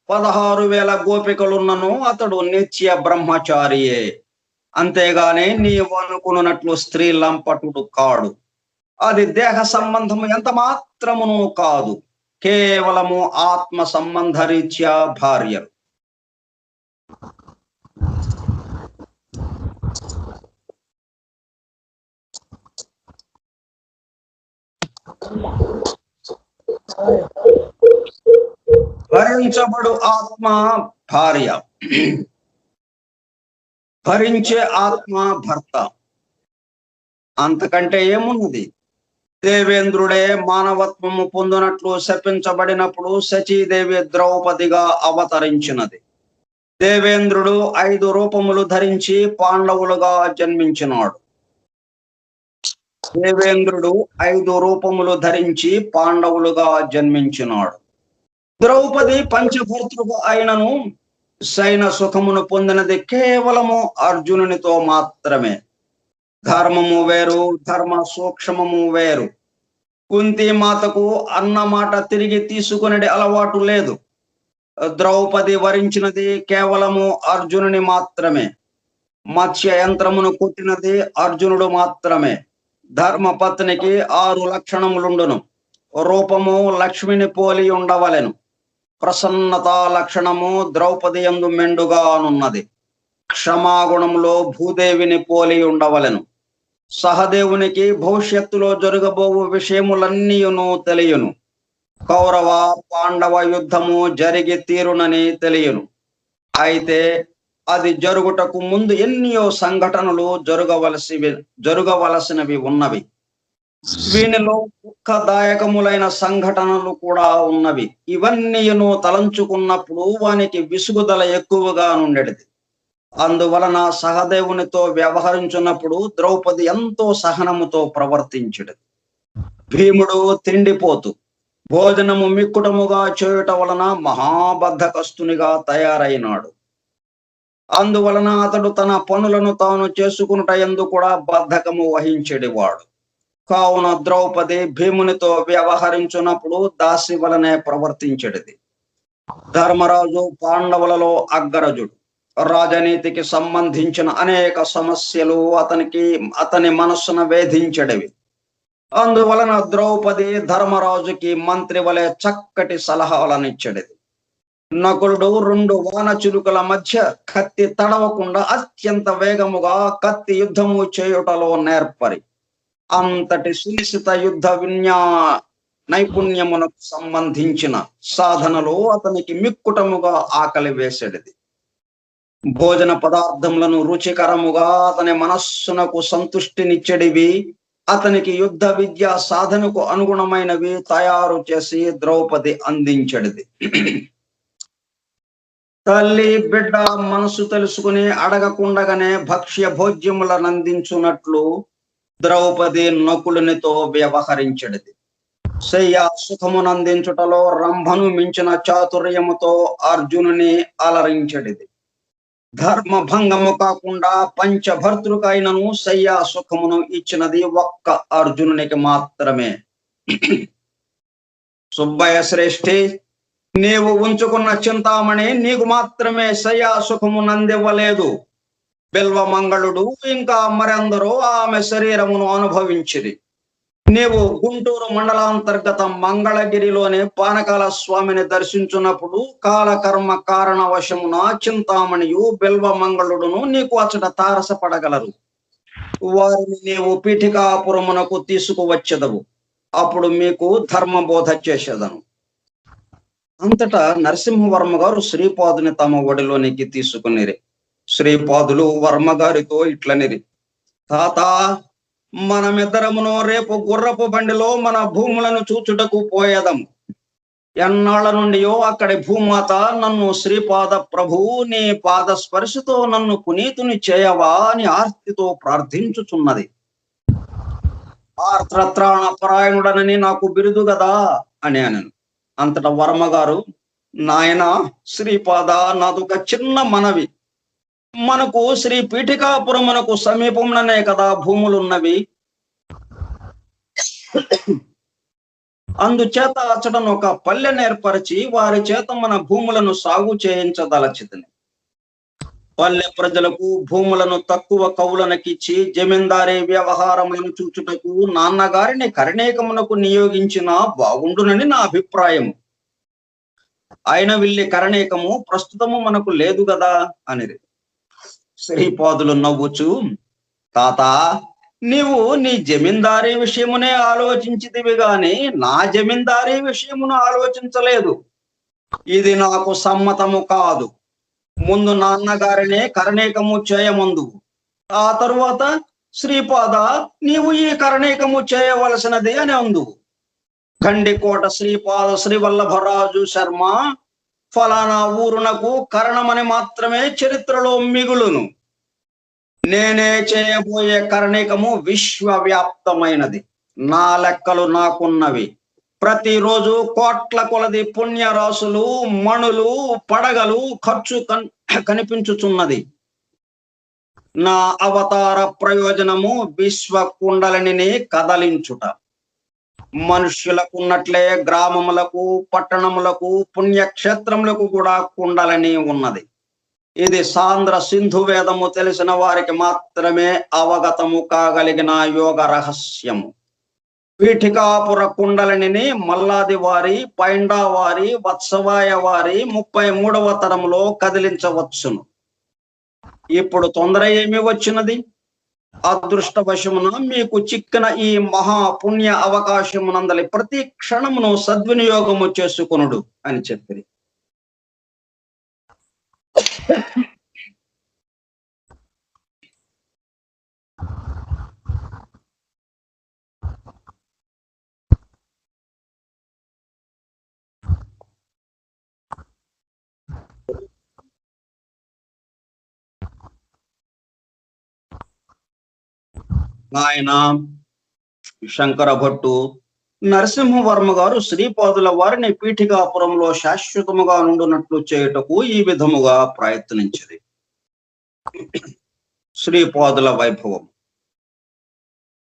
16,000 గోపికలున్నను అతడు నిత్య బ్రహ్మచారియే. అంతేగాని నీవు అనుకున్నట్లు స్త్రీ లంపటుడు కాడు. అది దేహ సంబంధము ఎంత మాత్రమును కాదు. కేవలము ఆత్మ సంబంధ రీత్యా భార్యలు. భరించబడు ఆత్మ భార్య, భరించే ఆత్మ భర్త. అంతకంటే ఏమున్నది? దేవేంద్రుడే మానవత్వము పొందినట్లు శపించబడినప్పుడు శచీదేవి ద్రౌపదిగా అవతరించినది. దేవేంద్రుడు 5 రూపములు ధరించి పాండవులుగా జన్మించినాడు. దేవేంద్రుడు 5 రూపములు ధరించి పాండవులుగా జన్మించినాడు. ద్రౌపది పంచభర్తృకు అయినను సైన సుఖమును పొందినది కేవలము అర్జునునితో మాత్రమే. ధర్మము వేరు, ధర్మ సూక్ష్మము వేరు. కుంతి మాతకు అన్న మాట తిరిగి తీసుకునే అలవాటు లేదు. ద్రౌపది వరించినది కేవలము అర్జునుని మాత్రమే. మత్స్య యంత్రమును కొట్టినది అర్జునుడు మాత్రమే. ధర్మపత్నికి 6 లక్షణములుండును. రూపము లక్ష్మిని పోలి ఉండవలెను. ప్రసన్నత లక్షణము ద్రౌపది యందు మెండుగానున్నది. క్షమాగుణములో భూదేవిని పోలి ఉండవలెను. సహదేవునికి భవిష్యత్తులో జరగబోవు విషయములన్నీయును తెలియను. కౌరవ పాండవ యుద్ధము జరిగి తీరునని తెలియను. అయితే అది జరుగుటకు ముందు ఎన్నో సంఘటనలు జరగవలసినవి ఉన్నవి. వీనిలో దుఃఖదాయకములైన సంఘటనలు కూడా ఉన్నవి. ఇవన్నీను తలంచుకున్నప్పుడు వానికి విసుగుదల ఎక్కువగా నుండేది. అందువలన సహదేవునితో వ్యవహరించున్నప్పుడు ద్రౌపది ఎంతో సహనముతో ప్రవర్తించుడు. భీముడు తిండిపోతు భోజనము మిక్కుటముగా చేయుట వలన మహాబద్ధకస్తునిగా తయారైనాడు. అందువలన అతడు తన పనులను తాను చేసుకునుట యందు కూడా బద్ధకము వహించేవాడు. కావున ద్రౌపది భీమునితో వ్యవహరించున్నప్పుడు దాసి వలనే ప్రవర్తించేది. ధర్మరాజు పాండవులలో అగ్రజుడు. రాజనీతికి సంబంధించిన అనేక సమస్యలు అతని మనస్సును వేధించెడివి. అందువలన ద్రౌపది ధర్మరాజుకి మంత్రి వలె చక్కటి సలహాలనిచ్చెడిది. నకులుడు 2 వాన చిలుకల మధ్య కత్తి తడవకుండా అత్యంత వేగముగా కత్తి యుద్ధము చేయుటలో నేర్పరి. అంతటి సునిశ్చిత యుద్ధ నైపుణ్యమునకు సంబంధించిన సాధనలు అతనికి మిక్కుటముగా ఆకలి వేసేది. భోజన పదార్థములను రుచికరముగా అతని మనస్సునకు సంతుష్టినిచ్చెడివి. అతనికి యుద్ధ విద్య సాధనకు అనుగుణమైనవి తయారు చేసి ద్రౌపది అందించెడిది. తల్లి బిడ్డ మనసు తెలుసుకుని అడగకుండగానే భక్ష్య భోజ్యములను అందించున్నట్లు ద్రౌపది నకులునితో వ్యవహరించెడిది. శయ్య సుఖమునందించుటలో రంభను మించిన చాతుర్యముతో అర్జునుని అలరించెడిది. ధర్మభంగము కాకుండా పంచభర్తృకైనను శయ్య సుఖమును ఇచ్చినది ఒక్క అర్జునునికి మాత్రమే. సుబ్బయ్య శ్రేష్ఠి, నీవు ఉంచుకున్న చింతామణి నీకు మాత్రమే శయ్య సుఖము నందివ్వలేదు. బిల్వమంగళుడు ఇంకా మరెందరో ఆమె శరీరమును అనుభవించిరి. నీవు గుంటూరు మండలాంతర్గత మంగళగిరిలోని పానకాల స్వామిని దర్శించున్నప్పుడు కాలకర్మ కారణవశమున చింతామణియు బిల్వమంగళుడును నీకు అచ్చట తారసపడగలరు. వారిని నీవు పీఠికాపురమునకు తీసుకువచ్చెదవు. అప్పుడు మీకు ధర్మబోధ చేసేదను. అంతటా నరసింహవర్మ గారు శ్రీపాదుని తమ ఒడిలోనికి తీసుకునిరి. శ్రీపాదులు వర్మగారితో ఇట్లనిరి: తాత, మనమిద్దరమును రేపు గుర్రపు బండిలో మన భూములను చూచుటకు పోయేదము. ఎన్నాళ్ళ నుండియో అక్కడి భూమాత నన్ను శ్రీపాద ప్రభు నీ పాద స్పర్శతో నన్ను పునీతుని చేయవా అని ఆర్తితో ప్రార్థించుచున్నది. ఆర్త్రత్రాణ పరాయణుడనని నాకు బిరుదు గదా అని అనను. అంతటా వర్మగారు: నాయన శ్రీపాద, నాదొక చిన్న మనవి. మనకు శ్రీ పీఠికాపురమునకు సమీపంలోనే కదా భూములున్నవి. అందుచేత అచ్చటను ఒక పల్లె ఏర్పరిచి వారి చేత మన భూములను సాగు చేయించదలచితిని. పల్లె ప్రజలకు భూములను తక్కువ కౌలనకిచ్చి జమీందారీ వ్యవహారములను చూచుటకు నాన్నగారిని కరణీకమునకు నియోగించిన బాగుండునని నా అభిప్రాయం. ఆయన విల్లి కరణీకము ప్రస్తుతము మనకు లేదు కదా అనిరి. శ్రీపాదులు నవ్వుచు: తాత, నీవు నీ జమీందారీ విషయమునే ఆలోచించితివి గాని నా జమీందారీ విషయమును ఆలోచించలేదు. ఇది నాకు సమ్మతము కాదు. ముందు నాన్నగారినే కరణీకము చేయమందు, ఆ తరువాత శ్రీపాద, నీవు ఈ కరణీకము చేయవలసినది అని అందు. గండికోట శ్రీపాద శ్రీవల్లభరాజు శర్మ ఫలానా ఊరునకు కరణమని మాత్రమే చరిత్రలో మిగులును. నేనే చేయబోయే కరణికము విశ్వవ్యాప్తమైనది. నా లెక్కలు నాకున్నవి. ప్రతిరోజు కోట్ల కొలది పుణ్యరాశులు, మణులు, పడగలు ఖర్చు కనిపించుచున్నది. నా అవతార ప్రయోజనము విశ్వ కుండలిని కదలించుట. మనుష్యులకు ఉన్నట్లే గ్రామములకు, పట్టణములకు, పుణ్యక్షేత్రములకు కూడా కుండలిని ఉన్నది. ఇది సాంద్ర సింధు వేదము తెలిసిన వారికి మాత్రమే అవగతము కాగలిగిన యోగ రహస్యము. పీఠికాపుర కుండలిని మల్లాది వారి, పైండా వారి, వత్సవాయ వారి 33వ తరములో కదిలించవచ్చును. ఇప్పుడు తొందర ఏమి వచ్చినది? అదృష్టవశమున మీకు చిక్కిన ఈ మహాపుణ్య అవకాశమునందలి ప్రతి క్షణమును సద్వినియోగము చేసుకొనుడు అని చెప్పి ఆయన శంకర భట్టు నరసింహవర్మ గారు శ్రీపాదుల వారిని పీఠికాపురంలో శాశ్వతముగా నుండునట్లు చేయుటకు ఈ విధముగా ప్రయత్నించింది. శ్రీపాదుల వైభవం.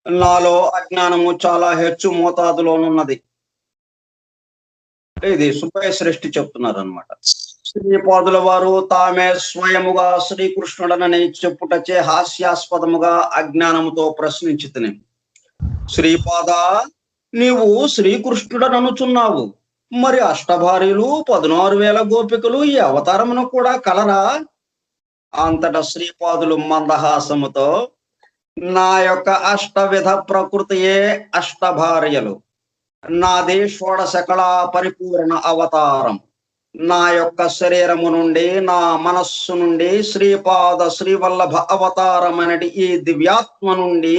నాలో అజ్ఞానము చాలా హెచ్చు మోతాదులోనున్నది. ఇది సుబ్బయ్య శ్రేష్ఠి చెప్తున్నారు అన్నమాట. శ్రీపాదుల వారు తామే స్వయముగా శ్రీకృష్ణుడనని చెప్పుటచే హాస్యాస్పదముగా అజ్ఞానముతో ప్రశ్నించితిని. శ్రీపాద, నీవు శ్రీకృష్ణుడననుచున్నావు, మరి అష్టభార్యలు 16,000 గోపికలు ఈ అవతారమును కూడా కలరా? అంతటా శ్రీపాదులు మందహాసముతో, నా యొక్క అష్టవిధ ప్రకృతియే అష్టభార్యలు. నాది షోడశ కళా పరిపూర్ణ అవతారం. నా యొక్క శరీరము నుండి, నా మనస్సు నుండి శ్రీపాద శ్రీవల్లభ అవతారమనటి ఈ దివ్యాత్మ నుండి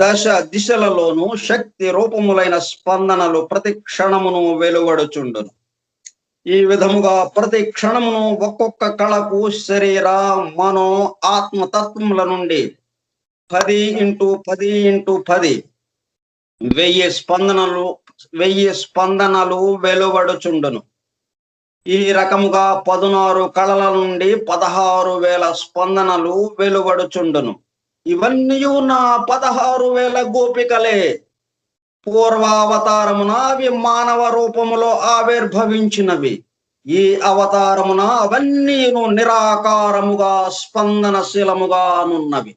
దశ దిశలలోను శక్తి రూపములైన స్పందనలు ప్రతి క్షణమును వెలువడుచుండును. ఈ విధముగా ప్రతి క్షణమును ఒక్కొక్క కళకు శరీర, మనో, ఆత్మతత్వముల నుండి 10 × 10 × 1000 స్పందనలు వెలువడుచుండును. ఈ రకముగా 16 కళల నుండి 16,000 స్పందనలు వెలువడుచుండును. ఇవన్నీ నా 16,000 గోపికలే. పూర్వావతారమున అవి మానవ రూపములో ఆవిర్భవించినవి. ఈ అవతారమున అవన్నీ నిరాకారముగా స్పందనశీలముగా నున్నవి.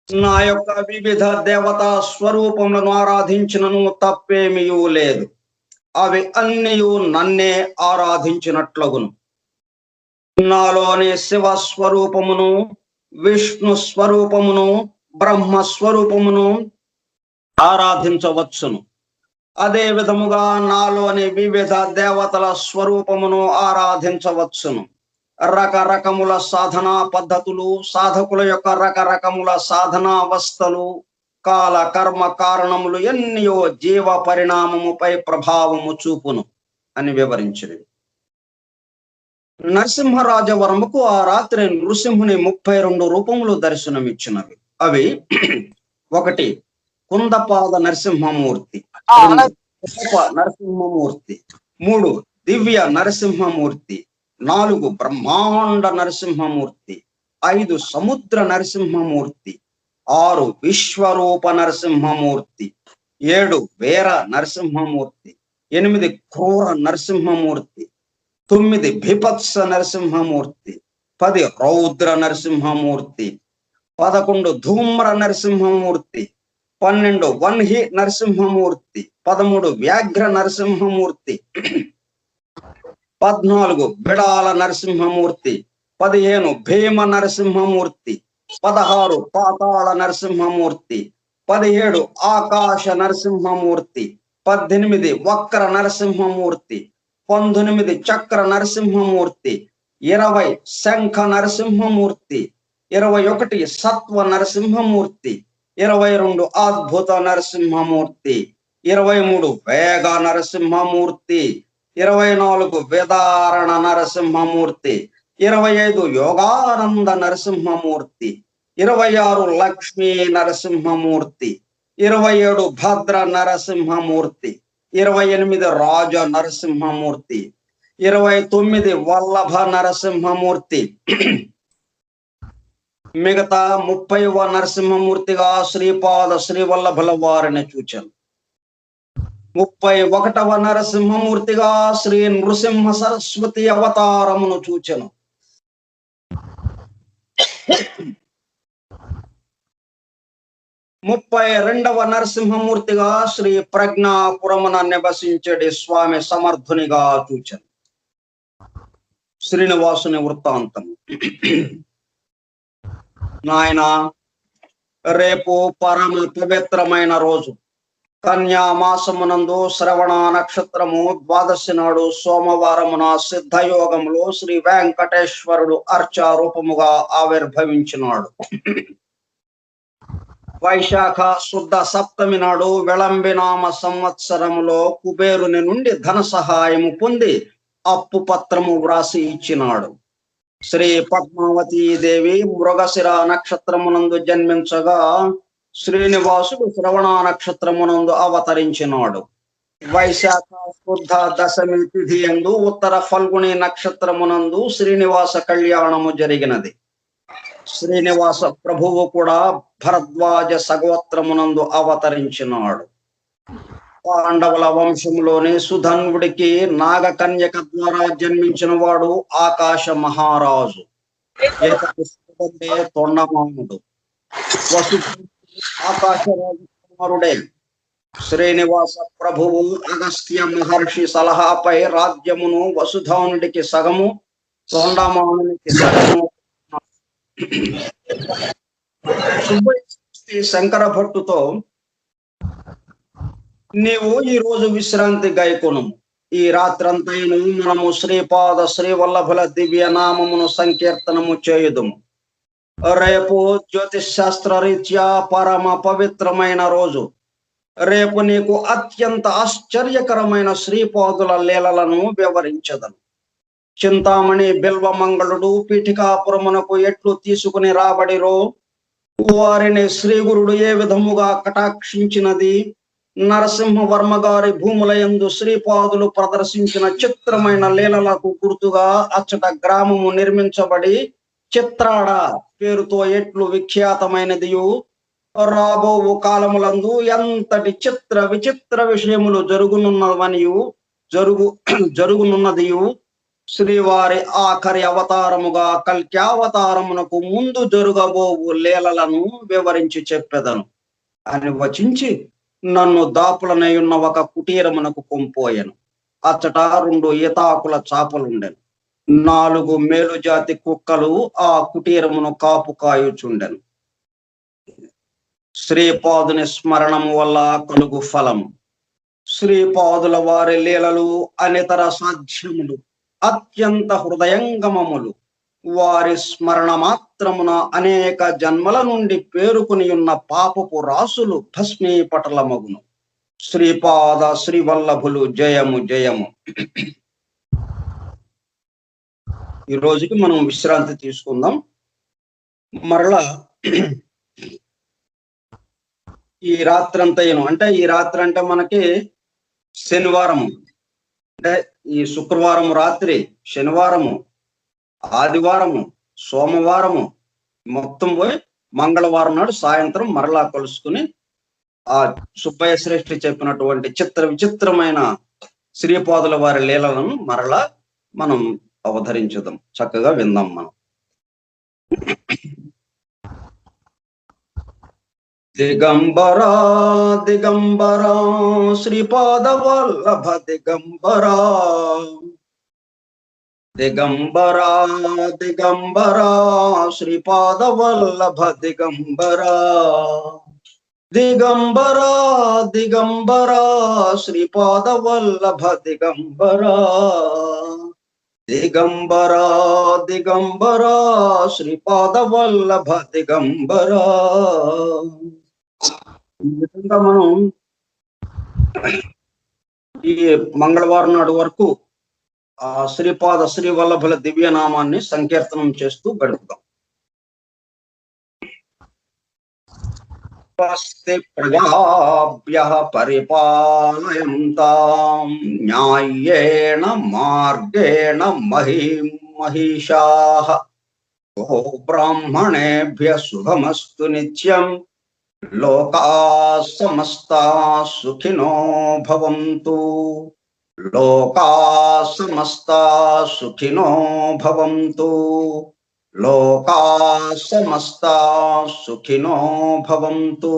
నా యొక్క వివిధ దేవతా స్వరూపములను ఆరాధించినను తప్పేమీ లేదు. అవి అన్నీ నన్నే ఆరాధించినట్లగును. నాలోని శివ స్వరూపమును, విష్ణు స్వరూపమును, బ్రహ్మ స్వరూపమును ఆరాధించవచ్చును. అదే విధముగా నాలోని వివిధ దేవతల స్వరూపమును ఆరాధించవచ్చును. రకరకముల సాధనా పద్ధతులు, సాధకుల యొక్క రకరకముల సాధనావస్థలు, కాల కర్మ కారణములు ఎన్నో జీవ పరిణామముపై ప్రభావము చూపును అని వివరించింది. నరసింహరాజవరముకు ఆ రాత్రి నృసింహుని 32 రూపములు దర్శనమిచ్చినవి. అవి 1 కుందపాద నరసింహమూర్తి, 2 నరసింహమూర్తి, 3 దివ్య నరసింహమూర్తి, 4 బ్రహ్మాండ నరసింహమూర్తి, 5 సముద్ర నరసింహమూర్తి, 6 విశ్వరూప నరసింహమూర్తి, 7 వీర నరసింహమూర్తి, 8 క్రూర నరసింహమూర్తి, 9 బిభత్స నరసింహమూర్తి, 10 రౌద్ర నరసింహమూర్తి, 11 ధూమ్ర నరసింహమూర్తి, 12 వన్హి నరసింహమూర్తి, 13 వ్యాఘ్ర నరసింహమూర్తి, 14 బిడాల నరసింహమూర్తి, 15 భీమ నరసింహమూర్తి, 16 పాతాళ నరసింహమూర్తి, 17 ఆకాశ నరసింహమూర్తి, 18 వక్ర నరసింహమూర్తి, 19 చక్ర నరసింహమూర్తి, 20 శంఖ నరసింహమూర్తి, 21 సత్వ నరసింహమూర్తి, 22 అద్భుత నరసింహమూర్తి, 23 వేగ నరసింహమూర్తి, 24 వేదారణ నరసింహమూర్తి, 25 యోగానంద నరసింహమూర్తి, 26 లక్ష్మీ నరసింహమూర్తి, 27 భద్ర నరసింహమూర్తి, 28 రాజ నరసింహమూర్తి, 29 వల్లభ నరసింహమూర్తి. మిగతా 30వ నరసింహమూర్తిగా శ్రీపాద శ్రీవల్లభుల వారిని చూచాను. 31వ నరసింహమూర్తిగా శ్రీ నృసింహ సరస్వతి అవతారమును చూచెను. 32వ నరసింహమూర్తిగా శ్రీ ప్రజ్ఞాపురమున నివసించడి స్వామి సమర్థునిగా చూచెను. శ్రీనివాసుని వృత్తాంతం. నాయన, రేపు పరమ పవిత్రమైన రోజు, కన్యామాసమునందు శ్రవణ నక్షత్రము ద్వాదశి నాడు సోమవారమున సిద్ధయోగములో శ్రీ వెంకటేశ్వరుడు అర్చారూపముగా ఆవిర్భవించినాడు. వైశాఖ శుద్ధ సప్తమి నాడు విళంబినామ సంవత్సరములో కుబేరుని నుండి ధన సహాయము పొంది అప్పు పత్రము వ్రాసి ఇచ్చినాడు. శ్రీ పద్మావతీ దేవి మృగశిర నక్షత్రమునందు జన్మించగా శ్రీనివాసుడు శ్రవణ నక్షత్రమునందు అవతరించినాడు. వైశాఖ శుద్ధ దశమి తిథి యందు ఉత్తర ఫల్గుని నక్షత్రమునందు శ్రీనివాస కళ్యాణము జరిగినది. శ్రీనివాస ప్రభువు కూడా భరద్వాజ సగోత్రమునందు అవతరించినాడు. పాండవుల వంశంలోని సుధన్వుడికి నాగకన్యక ద్వారా జన్మించిన వాడు ఆకాశ మహారాజు. తొండమానుడు. ఆకాశరాజు కుమారుడే. శ్రీనివాస ప్రభువు అగస్త్య మహర్షి సలహాపై రాజ్యమును వసుధానుడికి సగము, తొండమానునికి సగము. శంకర భట్టుతో, నీవు ఈ రోజు విశ్రాంతి గైకొను. ఈ రాత్రంతైను మనము శ్రీపాద శ్రీవల్లభుల దివ్య నామమును సంకీర్తనము చేయుదుము. రేపు జ్యోతిష్ శాస్త్ర రీత్యా పరమ పవిత్రమైన రోజు. రేపు నీకు అత్యంత ఆశ్చర్యకరమైన శ్రీపాదుల లీలలను వివరించదను. చింతామణి బిల్వమంగళుడు పీఠికాపురమునకు ఎట్లు తీసుకుని రాబడిరో, వారిని శ్రీగురుడు ఏ విధముగా కటాక్షించినది, నరసింహవర్మ గారి భూముల యందు శ్రీపాదులు ప్రదర్శించిన చిత్రమైన లీలలకు గుర్తుగా అచ్చట గ్రామము నిర్మించబడి చిత్రాడ పేరుతో ఎట్లు విఖ్యాతమైనదియు, రాబో కాలములందు ఎంతటి చిత్ర విచిత్ర విషయములు జరుగునున్నదియు శ్రీవారి ఆఖరి అవతారముగా కల్క్యావతారమునకు ముందు జరుగబోవు లీలలను వివరించి చెప్పెదను అని వచించి నన్ను దాపులనయున్న ఒక కుటీరమునకు కొంపోయెను. అచ్చట 2 ఈతాకుల చాపలుండెను. 4 మేలుజాతి కుక్కలు ఆ కుటీరమును కాపు కాయుచుండెను. శ్రీపాదుని స్మరణము వల్ల కలుగు ఫలము. శ్రీపాదుల వారి లీలలు అనితర సాధ్యములు, అత్యంత హృదయంగమములు. వారి స్మరణ మాత్రమున అనేక జన్మల నుండి పేరుకుని ఉన్న పాపపు రాసులు భస్మీపటలమగును. శ్రీపాద శ్రీవల్లభులు జయము జయము. ఈ రోజుకి మనం విశ్రాంతి తీసుకుందాం. మరలా ఈ రాత్రంతయును, అంటే ఈ రాత్రి అంటే మనకి శనివారము, అంటే ఈ శుక్రవారం రాత్రి, శనివారము, ఆదివారము, సోమవారము మొత్తం పోయి మంగళవారం నాడు సాయంత్రం మరలా కలుసుకుని ఆ సుబ్బయ్య శ్రేష్ఠి చెప్పినటువంటి చిత్ర విచిత్రమైన శ్రీపాదుల వారి లీలలను మరలా మనం అవతరించుదాం. చక్కగా విందాం మనం. దిగంబరా దిగంబరా శ్రీపాద వల్లభ దిగంబరా, దిగంబరా దిగంబరా శ్రీపాద వల్లభ దిగంబరా, దిగంబరా దిగంబరా శ్రీపాద వల్లభ దిగంబరా, దిగంబరా దిగంబరా శ్రీపాద వల్లభ దిగంబరా. ఈ విధంగా మనం ఈ మంగళవారం నాడు వరకు ఆ శ్రీపాద శ్రీవల్లభుల దివ్యనామాన్ని సంకీర్తనం చేస్తూ గడుపుతాం. స్వస్తి ప్రజాభ్యః పరిపాలయంతాం న్యాయేణ మార్గేణ మహిషాః గో బ్రాహ్మణేభ్యః శుభమస్తు నిత్యం లోకాః సమస్తాః సుఖినో భవంతు. లోకాః సమస్తాః సుఖినో భవంతు. లోకాః సమస్తాః సుఖినో భవంతు.